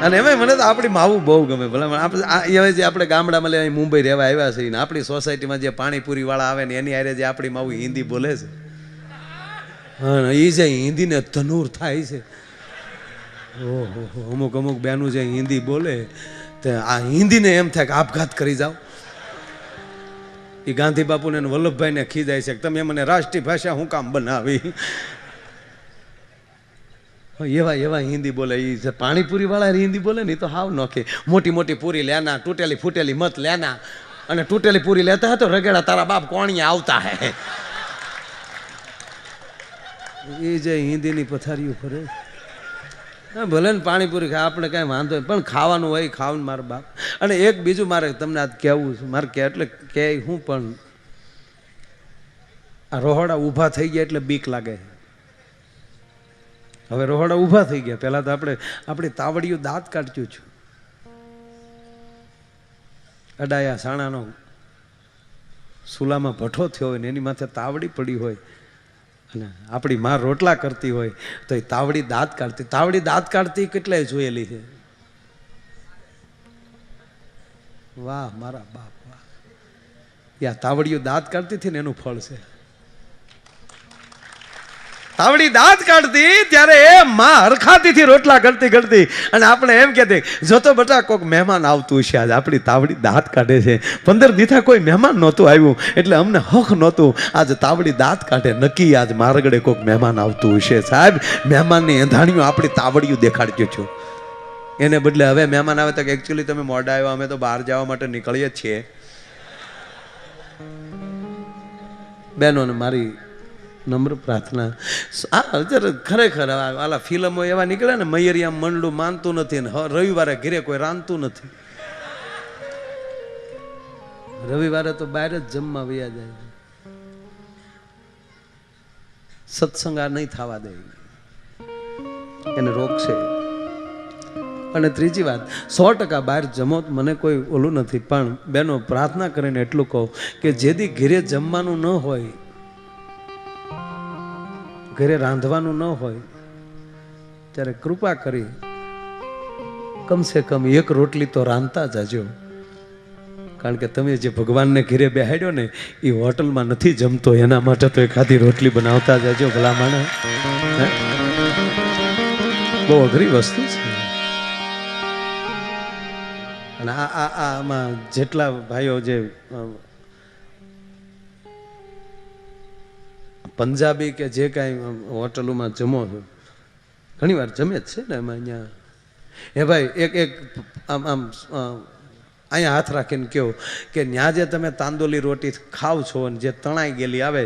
અને એમાં મને તો આપણી માવું બહુ ગમે ભલામણ. આપણે જે આપણે ગામડામાં લે મુંબઈ રહેવા આવ્યા છે ને આપણી સોસાયટીમાં જે પાણીપુરી વાળા આવે ને એની હારે જે આપણી માવું હિન્દી બોલે છે, હા, એ જે હિન્દીને તનૂર થાય છે. ઓહો, અમુક બેનું જે હિન્દી બોલે તે આ હિન્દીને એમ થાય કે આપઘાત કરી જાઓ. એ ગાંધી બાપુને વલ્લભભાઈને ખીજાય છે કે તમે મને રાષ્ટ્રીય ભાષા હું કામ બનાવી. એવા હિન્દી બોલે. એ પાણીપુરી વાળા હિન્દી બોલે ને તો હાવ નોખે. મોટી પૂરી લેના, તૂટેલી ફૂટેલી મત લેના, અને તૂટેલી પૂરી લેતા હતો રગેડા તારા બાપ કોણિયા આવતા હે. એ જે હિન્દીની પથારીઓ ફરે. હા, ભલે ને પાણીપુરી ખાય, આપણે કાંઈ વાંધો નહીં, પણ ખાવાનું હોય ખાવાનું મારા બાપ. અને એક બીજું મારે તમને આ કહેવું છે, મારે કે એટલે કે હું પણ આ રોહડા ઊભા થઈ ગયા એટલે બીક લાગે. હવે રોહડા ઊભા થઈ ગયા, પહેલા તો આપણી તાવડીઓ દાંત કાઢ્યું છું. અડાયા સાણાનો સુલામાં ભઠ્ઠો થયો હોય ને એની માથે તાવડી પડી હોય અને આપણી માં રોટલા કરતી હોય તો એ તાવડી દાંત કાઢતી કેટલાય જોયેલી છે. વાહ મારા બાપ વાહ. યા તાવડીઓ દાંત કાઢતી હતી ને એનું ફળ છે. તાવડી દાંત કાઢતી ત્યારે એ માં હરખાતીથી રોટલા કરતી અને આપણે એમ કહેતી જો તો બટા કોઈક મહેમાન આવતું છે, આજ આપણી તાવડી દાંત કાઢે છે. 15 દીથા કોઈ મહેમાન નહોતું આવ્યું એટલે અમને હક નહોતું. આજ તાવડી દાંત કાઢે, નક્કી આજ મારગડે કોઈક મહેમાન આવતું હશે. સાહેબ, મહેમાનની એંધાણીઓ આપણી તાવડીઓ દેખાડજો છો. એને બદલે હવે મહેમાન આવે તો કે એકચ્યુઅલી તમે મોડા આવ્યા, અમે તો બહાર જવા માટે નીકળીએ જ છીએ. બહેનોને મારી નમ્ર પ્રાર્થના, ખરેખર આલા ફિલ્મો એવા નીકળે ને મયરિયા મંડળું માનતું નથી ને રવિવારે ઘરે કોઈ રાંધતું નથી. રવિવારે તો બહાર જ જમવા વયા જાય. સત્સંગ આ નહીં થવા દે, એને રોકશે. અને ત્રીજી વાત, 100% બહાર જમો મને કોઈ ઓલું નથી, પણ બેનો પ્રાર્થના કરીને એટલું કહું કે જેથી ઘરે જમવાનું ન હોય, ઘરે રાંધવાનું ન હોય, ત્યારે કૃપા કરી કમસે કમ એક રોટલી તો રાંધતા જાજો. કારણ કે તમે જે ભગવાનને ઘરે બેહાડ્યો ને એ હોટલમાં નથી જમતો, એના માટે તો એકાદી રોટલી બનાવતા જાજો ભલા માણસ. બહુ અઘરી વસ્તુ છે. અને આમાં જેટલા ભાઈઓ જે પંજાબી કે જે કાંઈ હોટલોમાં જમો છો, ઘણી વાર જમે જ છે ને એમાં અહીંયા એ ભાઈ એક આમ અહીંયા હાથ રાખીને કહો કે ત્યાં જે તમે તાંદોલી રોટી ખાવ છો અને જે તણાઈ ગયેલી આવે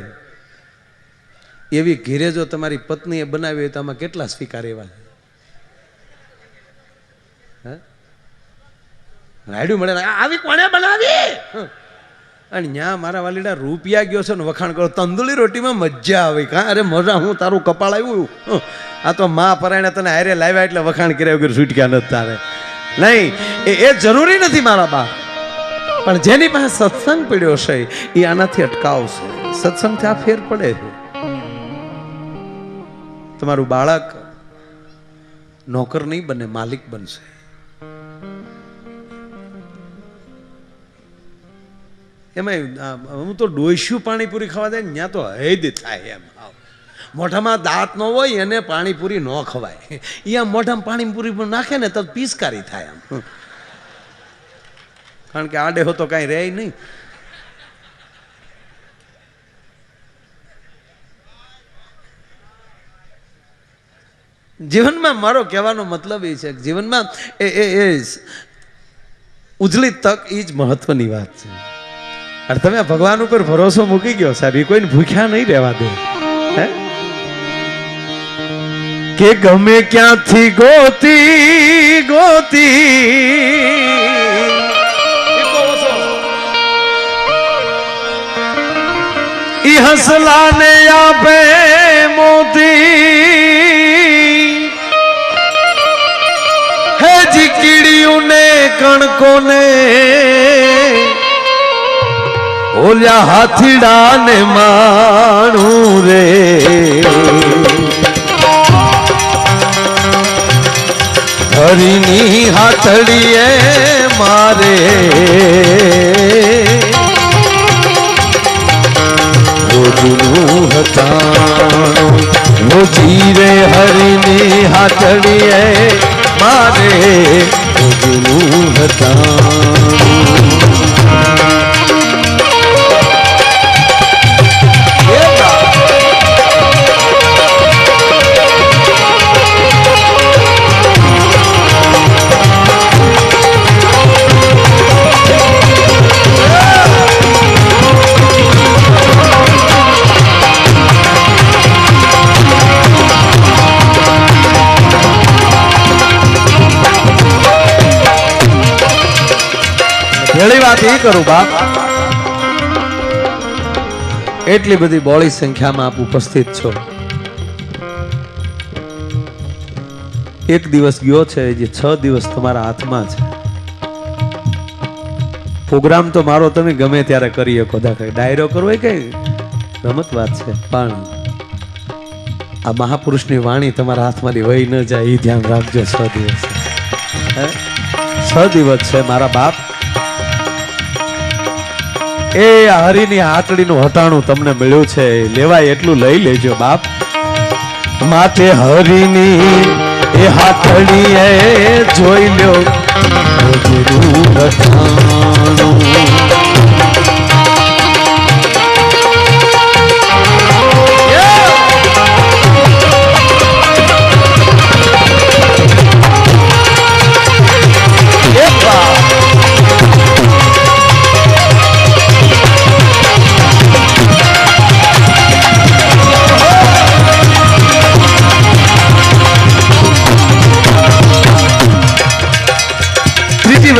એવી ઘીરે જો તમારી પત્નીએ બનાવી હોય તો આમાં કેટલા સ્વીકાર એવા હે? રાયડું મળે આવી કોને બનાવી? અને ત્યાં મારા વાલીડા રૂપિયા ગયો છે ને વખાણ કરો, તંદુરી રોટીમાં મજા આવે. કાં અરે મજા, હું તારું કપાળ આવ્યું. આ તો માં પરાયણે તને હારે લાવ્યા એટલે વખાણ કર્યા વગર છૂટક્યા નથી તારે. નહીં, એ જરૂરી નથી મારા બાપ, પણ જેની પાસે સત્સંગ પડ્યો છે એ આનાથી અટકાવશે. સત્સંગથી આ ફેર પડે છે. તમારું બાળક નોકર નહીં બને, માલિક બનશે. એમાં હું તો ડોસ્યું પાણીપુરી ખાવા જાય ને ત્યાં તો હૈદ થાય એમ. મોઢામાં દાંત ન હોય એને પાણીપુરી ન ખવાય. અહીંયા મોઢામાં પાણીપુરી પણ નાખે ને તો પિચકારી થાય એમ. કારણ કે આડે હો તો કાંઈ રહે નહીં. જીવનમાં મારો કહેવાનો મતલબ એ છે કે જીવનમાં એ ઉજળી તક એ જ મહત્વની વાત છે. અને તમે ભગવાન ઉપર ભરોસો મૂકી ગયો સાહેબ, એ કોઈને ભૂખ્યા નહીં રહેવા દે. હે કે ગમે ક્યાંથી ગોતી હસલાને આપે મોતી હે જી કીડિયું ને કણકોને ઓલ્યા હાથીડા ને માણું રે હરીની હાથડીએ મારે રોજનું હતાણું રોજી રે હરીની હાથડીએ મારે રોજનું હતાણું પહેલી વાત એ કરું બાપ, એટલી બધી બોળી સંખ્યામાં આપ ઉપસ્થિત છો. એક દિવસ ગયો છે, જે 6 દિવસ તમારા હાથમાં છે. પ્રોગ્રામ તો મારો તમે ગમે ત્યારે કરી શકો, ડાયરો કરવો એ કઈ રમત વાત છે, પણ આ મહાપુરુષની વાણી તમારા હાથમાંથી વહી ન જાય એ ધ્યાન રાખજો. 6 દિવસ 6 દિવસ છે મારા બાપ. એ હરીની હાથડીનું હટાણું તમને મળ્યું છે, લેવાય એટલું લઈ લેજો બાપ. માથે હરીની એ હાથડી એ જોઈ લ્યો હટાણું.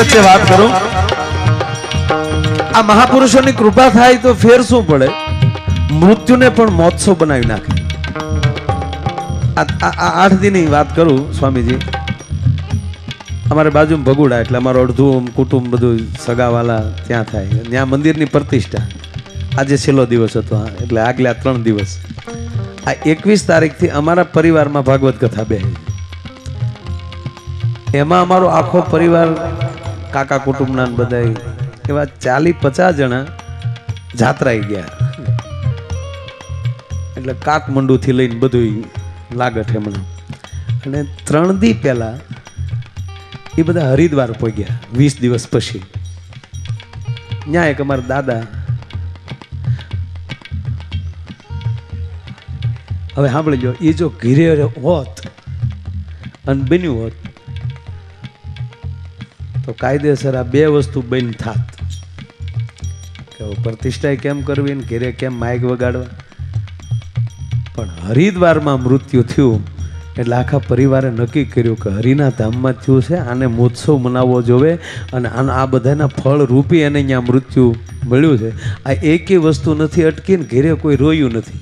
વચ્ચે વાત કરું, આ મહાપુરુષોની કૃપા થાય તો ફેર શું પડે, મૃત્યુને પણ મહોત્સવ બનાવી નાખે. આ 8 દિનની વાત કરું સ્વામીજી, અમારે બાજુમાં ભગુડા, એટલે અમારું અડધું કુટુંબ બધું સગાવાલા ત્યાં થાય, ત્યાં મંદિરની પ્રતિષ્ઠા. આજે છેલ્લો દિવસ હતો, એટલે આગલા 3 દિવસ. આ 21 તારીખથી અમારા પરિવારમાં ભાગવત કથા બે, એમાં અમારો આખો પરિવાર, કાકા કુટુંબના બધા એવા 40-50 જણા જાત્રાઈ ગયા. એટલે કાકમંડુ થી લઈને બધું લાગઠ હમણાં. અને 3 દી પહેલા એ બધા હરિદ્વાર પહોંચ્યા 20 દિવસ પછી. ત્યાં એક અમારા દાદા, હવે સાંભળી લો, એ જો ઘીરે હોત અને બન્યું હોત તો કાયદેસર આ 2 વસ્તુ બંધ થાત કે પ્રતિષ્ઠા કેમ કરવી ને ઘેરે કેમ માઇક વગાડવા. પણ હરિદ્વારમાં મૃત્યુ થયું એટલે આખા પરિવારે નક્કી કર્યું કે હરિના ધામમાં થયું છે, આને મહોત્સવ મનાવવો જોવે અને આ બધાના ફળ રૂપી એને અહીંયા મૃત્યુ મળ્યું છે. આ એકેય વસ્તુ નથી અટકી ને ઘેરે કોઈ રોયું નથી.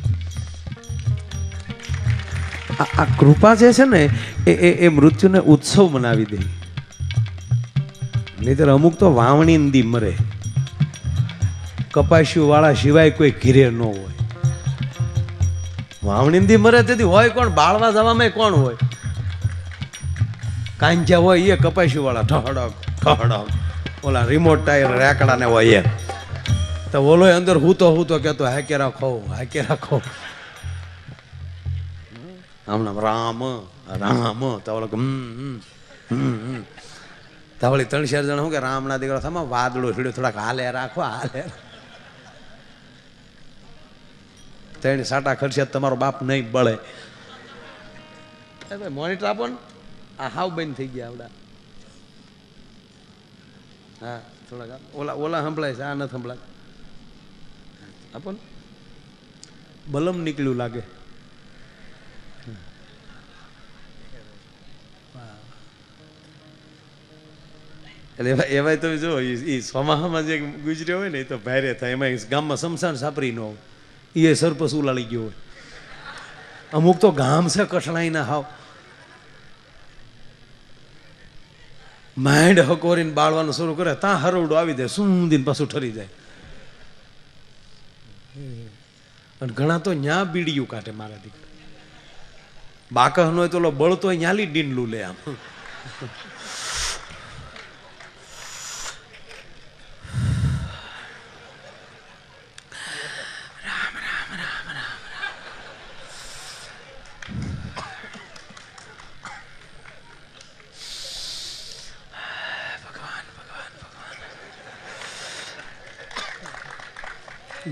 આ કૃપા જે છે ને એ મૃત્યુને ઉત્સવ મનાવી દે. નહીતર અમુક તો વાવણી દી મરે, કપાસ્યું વાળા સિવાય કોઈ ઘીરે ન હોય. વાવણી દી મરે તેથી હોય કોણ, બાળવા જવામાં કોણ હોય, કાંજ્યા હોય એ કપાસ્યું વાળા ઠહડક ઠહડક, ઓલા રિમોટ ટાયર રેકડા ને હોય એ તો ઓલો અંદર હૂતો કેતો હાકે રાખો હાકે રાખો. હમણાં રામ રામ તો ઓલો તાવળી 3-4 જણા શું કે રામના દીકરા થમાં વાદળો છેડ્યો, થોડાક હાલે રાખો હાલે. 3 સાટા ખર્ચે તમારો બાપ નહીં બળે. મોનિટર આપો ને, આ હાવ બંધ થઈ ગયા આવડા. હા થોડાક ઓલા સંભળાય છે, આ નથી સંભળાય. આપો ને, બલમ નીકળ્યું લાગે. એટલે એવાય તો જો એ સોમાહામાં જે ગુજર્યો હોય ને એ તો ભારે થાય. એમાં ગામમાં સમસાન સાપરી ન હોય, એ સરપસ ઉલાળી ગયો હોય. અમુક તો ગામ છે કઠણાઈ ના હાવ માંડ હકોરીને બાળવાનું શરૂ કરે ત્યાં હરવડો આવી જાય સુંદીને પાછું ઠરી જાય. અને ઘણા તો ન્યા બીડીયું કાઢે મારા દીકરા. બાકહ નો હોય તો બળતો ન્યાલી ડીંડલું લે આમ.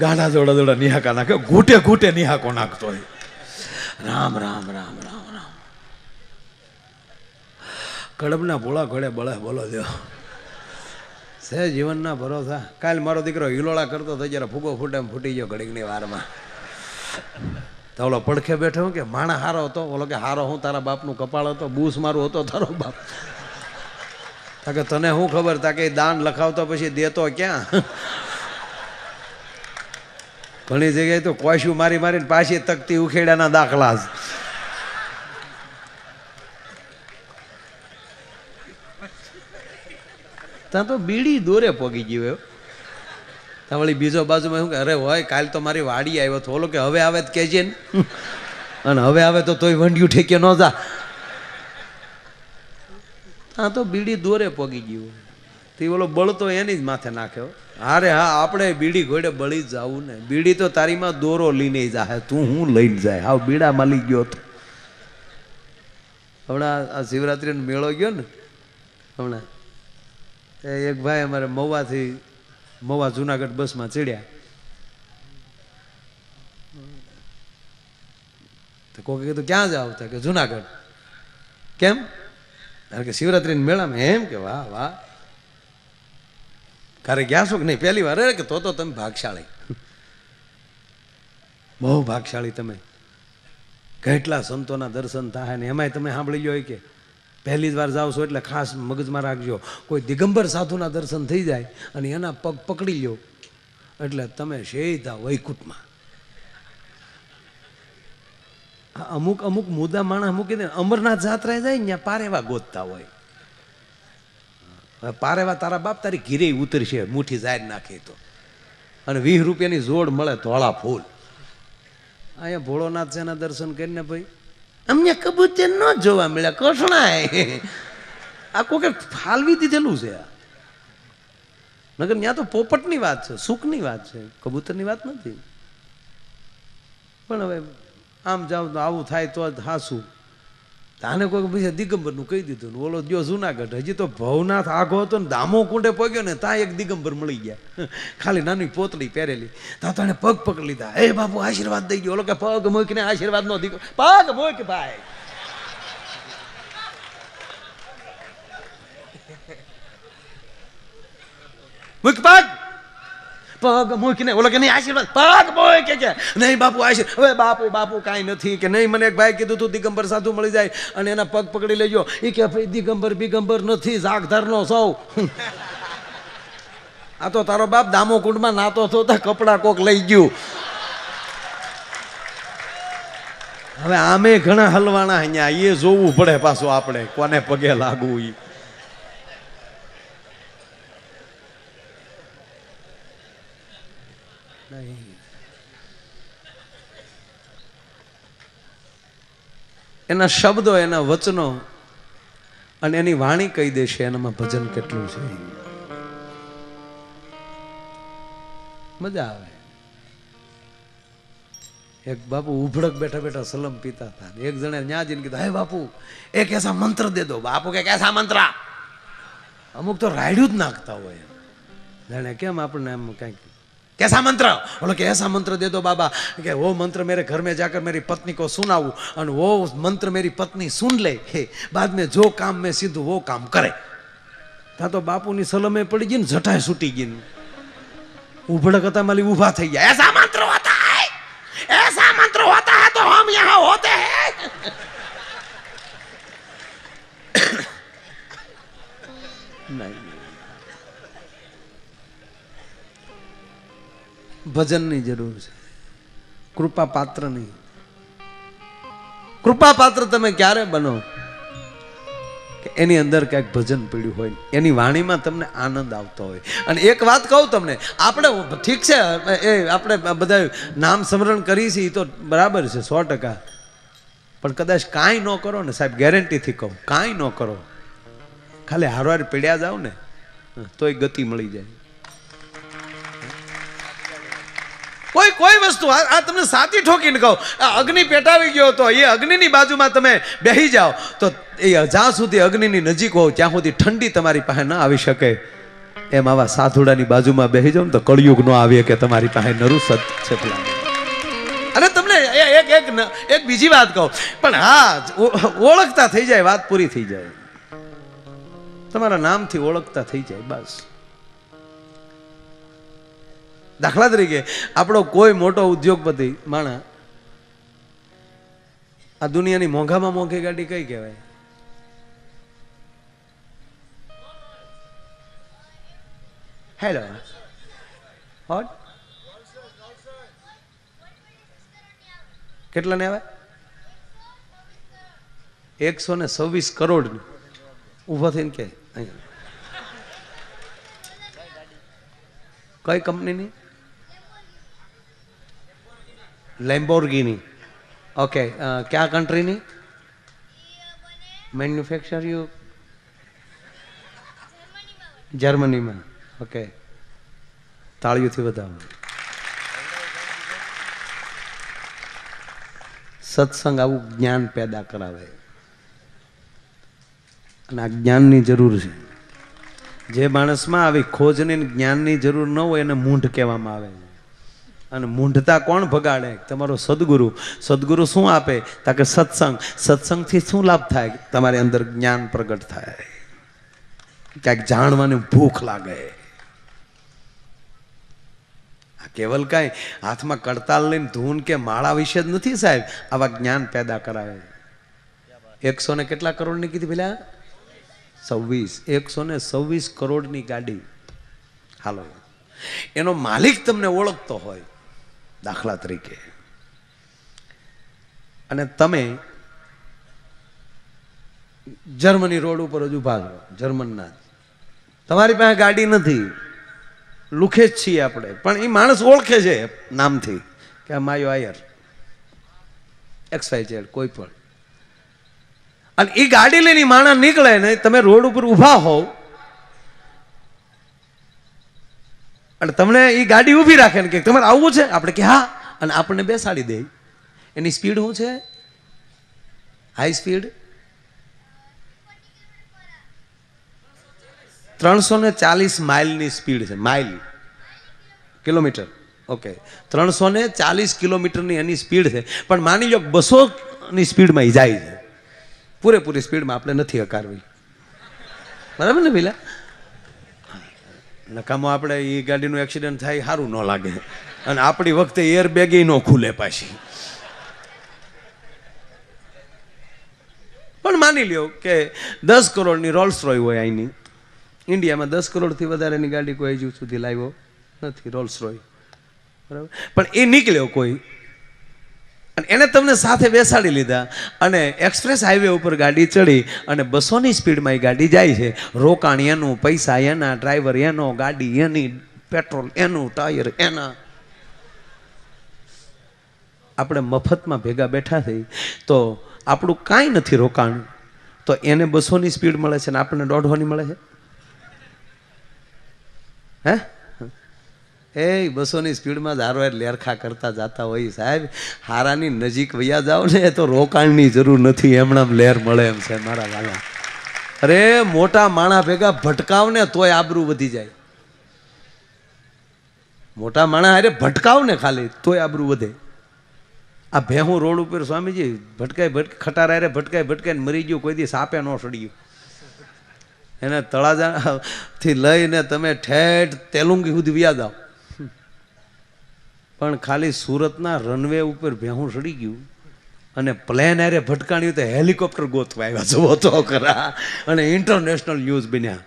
ગાના જોડા જોડા નિહાકા નાખે ઘૂંટે ઘૂંટે નિહાકો નાખતો હોય. રામ રામ રામ રામ રામ. કડબના ભોળા ઘોડે બળે બોલો દો છે જીવનના ભરોસા. કાલ મારો દીકરો હિલોળા કરતો તો જયારે ફૂગો ફૂટે ફૂટી ગયો ઘડીકની વારમાં. તો ઓલો પડખે બેઠો કે માણા હારો હતો. ઓલો કે હારો હું તારા બાપનું કપાળ હતો બૂસ મારું હતો તારો બાપ. કે તને શું ખબર તા કે દાન લખાવતો પછી દેતો ક્યાં. ઘણી જગ્યાએ તો કોશ્યું મારી મારીને પાછી તકતી ઉખેડાના દાખલા જ. ત્યાં તો બીડી દોરે પોગી ગયો. ત્યાં વળી બીજો બાજુમાં શું કે અરે હોય કાલ તો મારી વાડી આવ્યો તો. ઓલો કે હવે આવે તો કહેજે ને. અને હવે આવે તો તોય વંડિયું ઠેકે ન જા. ત્યાં તો બીડી દોરે પોગી ગયું. તે ઓલો બળતો એની જ માથે નાખ્યો. અરે હા આપણે બીડી ઘોડે બળી જ જવું ને. બીડી તો તારીમાં દોરો લઈને જાય તું હું લઈને જાય. હાવ બીડા માલી ગયો હતો. હમણાં આ શિવરાત્રીનો મેળો ગયો ને હમણાં એક ભાઈ અમારે મહુવા જુનાગઢ બસમાં ચડ્યા. તો કોઈ કીધું ક્યાં જાવ તો કે જુનાગઢ. કેમ કે શિવરાત્રીના મેળામાં. એમ કે વાહ વાહ કારે ગયા છો કે નહીં પહેલી વાર. કે તો તમે ભાગશાળી બહુ ભાગશાળી તમે. કેટલા સંતોના દર્શન થાય ને એમાંય તમે સાંભળી લો કે પહેલી જ વાર જાઓ છો એટલે ખાસ મગજમાં રાખજો કોઈ દિગંબર સાધુના દર્શન થઈ જાય અને એના પગ પકડી લો એટલે તમે સીધા વૈકુંઠમાં. અમુક અમુક મુદ્દા માણસ મૂકી દે. અમરનાથ જાત્રાએ જાય ને ત્યાં પારેવા ગોતતા હોય. પારેવા તારા બાપ તારી ઘીરે ઉતરશે મુઠ્ઠી જાહેર નાખી તો. અને 20 રૂપિયાની જોડ મળે ધોળા ફૂલ. અહીંયા ભોળોનાથ છે એના દર્શન કરીને ભાઈ અમને કબૂતર ન જોવા મળ્યા કૃષ્ણાય. આ કોઈ ફાલવી દીધેલું છે. નગર ત્યાં તો પોપટની વાત છે સુખની વાત છે કબૂતરની વાત નથી. પણ હવે આમ જાવ તો આવું થાય તો જ હાસું. આને કોઈ બીજા દિગંબરનું કહી દીધું ને ઓલો ગયો જુનાગઢ. હજી તો ભવનાથ આઘો હતો ને દામો કુંડે પગ્યો ને ત્યાં એક દિગંબર મળી ગયા. ખાલી નાની પોતળી પહેરેલી. ત્યાં તો એને પગ પકડી લીધા. એ બાપુ આશીર્વાદ દઈ ગયો. ઓલો કે પગ મૂકીને આશીર્વાદ નો દીકરો. પગ મૂક ભાઈ. મૂક પગ. પગ મૂકીને ઓલો કે નહીં આશીર્વાદ પગ મૂકે કે નહીં બાપુ આશીર્વાદ. હવે બાપુ બાપુ કાંઈ નથી કે નહીં. મને એક ભાઈ કીધું તું દિગંબર સાધુ મળી જાય અને એના પગ પકડી લેજો. એ કે ભાઈ દિગંબર બિગંબર નથી જાગધરનો સૌ. આ તો તારો બાપ દામો કુંડમાં નાતો થતો કપડા કોક લઈ ગયું. હવે આમે ઘણા હલવાના અહીંયા એ જોવું પડે પાછું આપણે કોને પગે લાગવું. ઈ એના શબ્દો એના વચનો અને એની વાણી કહી દેશે એનામાં ભજન કેટલું છે. મજા આવે. એક બાપુ ઉભડક બેઠા બેઠા સલમ પીતા હતા. એક જણે ન્યા જઈને કીધું હે બાપુ એક એસા મંત્ર દે દો. બાપુ કે કેસા મંત્ર. અમુક તો રાયડું જ નાખતા હોય. જાણે કેમ આપણને એમ કઈક कैसा मंत्र. बोलो कि ऐसा मंत्र दे दो बाबा कि वो मंत्र मेरे घर में जाकर मेरी पत्नी को सुनाऊं और वो मंत्र मेरी पत्नी सुन ले बाद में जो काम मैं सीधू वो काम करे. था तो बापू ની સલમે પડી ગઈ ને જટાય છૂટી ગઈ. ઉભડક હતા માલી ઊભા થઈ ગયા. ऐसा मंत्र होता है ऐसा मंत्र होता है तो हम यहाँ होते हैं. नहीं ભજનની જરૂર છે. કૃપા પાત્ર નહીં. કૃપા પાત્ર તમે ક્યારે બનો કે એની અંદર ક્યાંક ભજન પડ્યું હોય, એની વાણીમાં તમને આનંદ આવતો હોય. અને એક વાત કહું તમને, આપણે ઠીક છે એ આપણે બધા નામ સ્મરણ કરીએ છીએ તો બરાબર છે 100%, પણ કદાચ કાંઈ ન કરો ને સાહેબ, ગેરંટીથી કહું, કાંઈ ન કરો, ખાલી હારવાર પીડ્યા જાવ ને તોય ગતિ મળી જાય. કોઈ વસ્તુ આ તમને સાચી ઠોકીને કહું, અગ્નિ પેટાવી ગયો તો એ અગ્નિની બાજુમાં તમે બેસી જાઓ તો એ જ્યાં સુધી અગ્નિની નજીક હો ત્યાં સુધી ઠંડી તમારી પાસે ન આવી શકે. એમ આવા સાધુડાની બાજુમાં બેસી જાઓ ને તો કળિયુગ ન આવે કે તમારી પાસે નરું સત છે. અને તમને એક બીજી વાત કહું, પણ હા ઓળખતા થઈ જાય, વાત પૂરી થઈ જાય, તમારા નામથી ઓળખતા થઈ જાય બસ. દાખલા તરીકે આપણો કોઈ મોટો ઉદ્યોગપતિ માણા, આ દુનિયાની મોંઘામાં મોંઘી ગાડી કઈ કહેવાય? હેલો હોટ કેટલા ને આવે? 126 કરોડ. ઉભો થઈને કે કઈ કંપનીની? લેમ્બોર્ગિની. ઓકે, ક્યાં કન્ટ્રીની મેન્યુફેક્ચર? યુ જર્મનીમાં. ઓકે, તાળીઓથી વધાવો. સત્સંગ આવું જ્ઞાન પેદા કરાવે અને આ જ્ઞાનની જરૂર છે. જે માણસમાં આવી ખોજની જ્ઞાનની જરૂર ન હોય એને મૂંઢ કહેવામાં આવે. અને મૂંઢતા કોણ ભગાડે? તમારો સદગુરુ. સદગુરુ શું આપે? તાકે સત્સંગ. સત્સંગથી શું લાભ થાય? તમારી અંદર જ્ઞાન પ્રગટ થાય, ક્યાંક જાણવાની ભૂખ લાગે. આ કેવલ કાંઈ હાથમાં કડતાલ લઈને ધૂન કે માળા વિશે જ નથી સાહેબ, આવા જ્ઞાન પેદા કરાવે. 100 ને કેટલા કરોડની કીધી પેલા? 126 કરોડની ગાડી. હાલો, એનો માલિક તમને ઓળખતો હોય દાખલા તરીકે, અને તમે જર્મની રોડ ઉપર જ ઉભા છો, જર્મનના, તમારી પાસે ગાડી નથી, લુખે જ છીએ આપણે, પણ એ માણસ ઓળખે છે નામથી કે આ માયો આયર XYZ કોઈ પણ. અને એ ગાડી લઈને માણસ નીકળે ને તમે રોડ ઉપર ઊભા હોવ અને તમને એ ગાડી ઊભી રાખે ને કે તમારે આવવું છે? આપણે કે હા, અને આપણને બેસાડી દે. એની સ્પીડ શું છે? હાઈ સ્પીડ 340 માઇલની સ્પીડ છે. Mile kilometre. ઓકે, 340 કિલોમીટરની એની સ્પીડ છે. પણ માની લો 200ની સ્પીડમાં એ જાય છે. પૂરેપૂરી સ્પીડમાં આપણે નથી હકારવી, બરાબર ને પેલા? નકામો આપણે એ ગાડીનું એક્સિડન્ટ થાય સારું ન લાગે, અને આપણી વખતે એર બેગ ન ખુલે પાછી. પણ માની લ્યો કે 10 કરોડની રોલ્સ રોય હોય અહીંની, ઇન્ડિયામાં 10 કરોડથી વધારેની ગાડી કોઈ હજુ સુધી લાવ્યો નથી, રોલ્સ રોય, બરાબર? પણ એ નીકળ્યો કોઈ, અને એને તમને સાથે બેસાડી લીધા અને એક્સપ્રેસ હાઈવે ઉપર ગાડી ચડી અને 200ની સ્પીડમાં એ ગાડી જાય છે. રોકાણ એનું, પૈસા એના, ડ્રાઈવર એનો, ગાડી એની, પેટ્રોલ એનું, ટાયર એના. આપણે મફતમાં ભેગા બેઠા થઈ તો આપણું કાંઈ નથી રોકાણ, તો એને 200ની સ્પીડ મળે છે ને આપણને 150ની મળે છે. હે એ 200ની સ્પીડમાં ધારવાર લેરખા કરતા જતા હોય સાહેબ. હારાની નજીક વયા જાઓ ને તો રોકાણની જરૂર નથી, એમણામ લેર મળે એમ છે મારા વાલા. અરે મોટા માણા ભેગા ભટકાવ ને તોય આબરૂ વધી જાય. મોટા માણા અરે ભટકાવ ને ખાલી તોય આબરૂ વધે. આ ભેહું રોડ ઉપર સ્વામીજી ભટકાય ખટારા રે ભટકાઈને મરી ગયું, કોઈ દી સાપે ન સડ્યું. એને તળાજાથી લઈને તમે ઠેઠ તેલુંગી સુધી વ્યા જાઓ, પણ ખાલી સુરતના રનવે ઉપર ભેહું સડી ગયું અને પ્લેન અરે ભટકાણ્યું તો હેલિકોપ્ટર ગોતવા આવ્યા જુઓ તો ખરા, અને ઇન્ટરનેશનલ ન્યૂઝ બન્યા.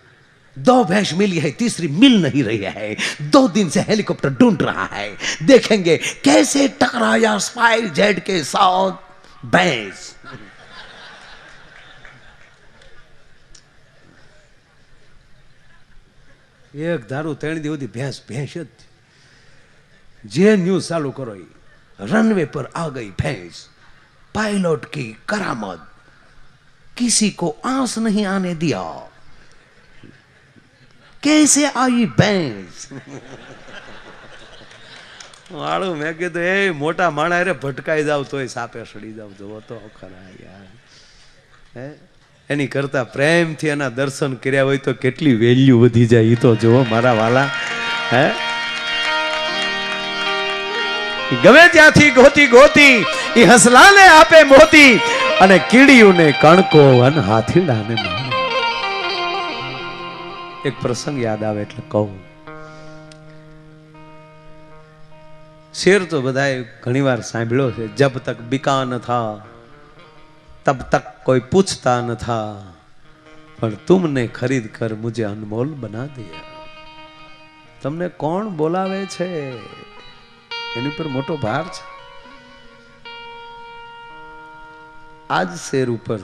2 भैंस मिली है, तीसरी मिल नहीं रही है। 2 दिन से हेलीकॉप्टर ढूंढ रहा है, देखेंगे कैसे टकराया स्पाइस जेट के साथ भैंस। एक धारू 3 दी भैंस भैंस जे न्यूज चालू करो, रनवे पर आ गई भैंस, पायलट की करामत, किसी को आंस नहीं आने दिया, कैसे आई भैंस। वाळू मैं कीधुं ए मोटा माणा रे भटकाई जाव तो सापे सड़ी जाव, जो तो खरा यार। एनी करता प्रेम थी एना दर्शन कर्या होय तो केटली वेल्यू वधी जाय, तो जो मारा वाला है। गमे त्याथी गोती गोती ई हसलाने आपे मोती, अने कीड़ीओने कणको अन हाथीडाने मारे। एक प्रसंग याद आवे એટલે કહું। शेर तो बधाए घणी बार सांभळ्यो छे, जब तक बिका न था तब तक कोई पूछता न था, पर तुमने खरीद कर मुझे अनमोल बना दिया। તમને કોણ બોલાવે છે એની પર મોટો ભાર છે। આજ શેર ઉપર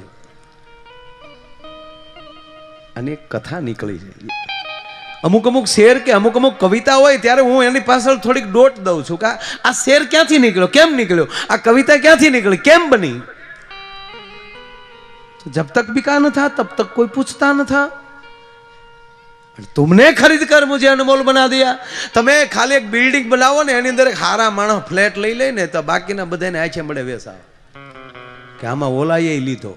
અને કથા નીકળી છે। અમુક અમુક શેર કે અમુક અમુક કવિતા હોય ત્યારે હું એની પાછળ થોડીક ડોટ દઉં છું કે આ શેર ક્યાંથી નીકળ્યો, કેમ નીકળ્યો, આ કવિતા ક્યાંથી નીકળી, કેમ બની। जब तक बिका न था तब तक कोई पूछता न था, तुमने खरीद कर मुझे अनमोल बना दिया। તમે ખાલી એક બિલ્ડિંગ બનાવો ને એની અંદર એક હારા માણસ ફ્લેટ લઈ લે ને તો બાકીના બધાને આંખે મળે વેસાવ કે આમાં ઓલાએ લીધો।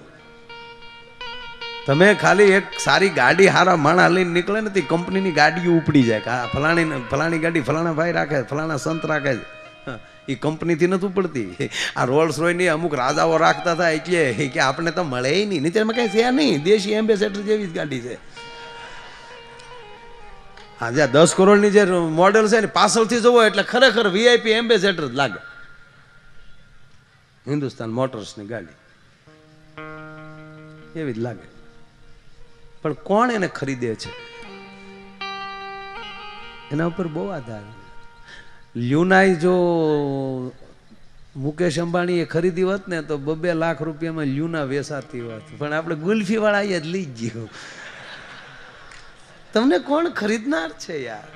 તમે ખાલી એક સારી ગાડી હારા માણસ લઈને નીકળે ને તે કંપનીની ગાડીઓ ઉપડી જાય કે આ ફલાણી ગાડી ફલાણા ભાઈ રાખે, ફલાણા સંત રાખે છે, એ કંપનીથી નથી ઉપડતી। આ રોલ્સ રોય ની અમુક રાજાઓ રાખતા હતા એટલે કે આપણે તો મળે નહીં, નહીં તેમાં કઈ છે નહીં, દેશી એમ્બેસેડર જેવી જ ગાડી છે। હા, જ્યાં 10 કરોડની જે મોડેલ છે ને પાછળથી જોવો એટલે ખરેખર વીઆઈપી એમ્બેસેડર જ લાગે, હિન્દુસ્તાન મોટર્સની ગાડી એવી જ લાગે। પણ કોણ એને ખરીદે છે એના ઉપર બહુ આધાર। લ્યુનાઈ જો મુકેશ અંબાણી એ ખરીદી હોત ને તો 2 લાખ રૂપિયામાં લ્યુના વેચાતી હોત, પણ આપણે ગુલ્ફી વાળા જ લઈ ગયો। તમને કોણ ખરીદનાર છે યાર?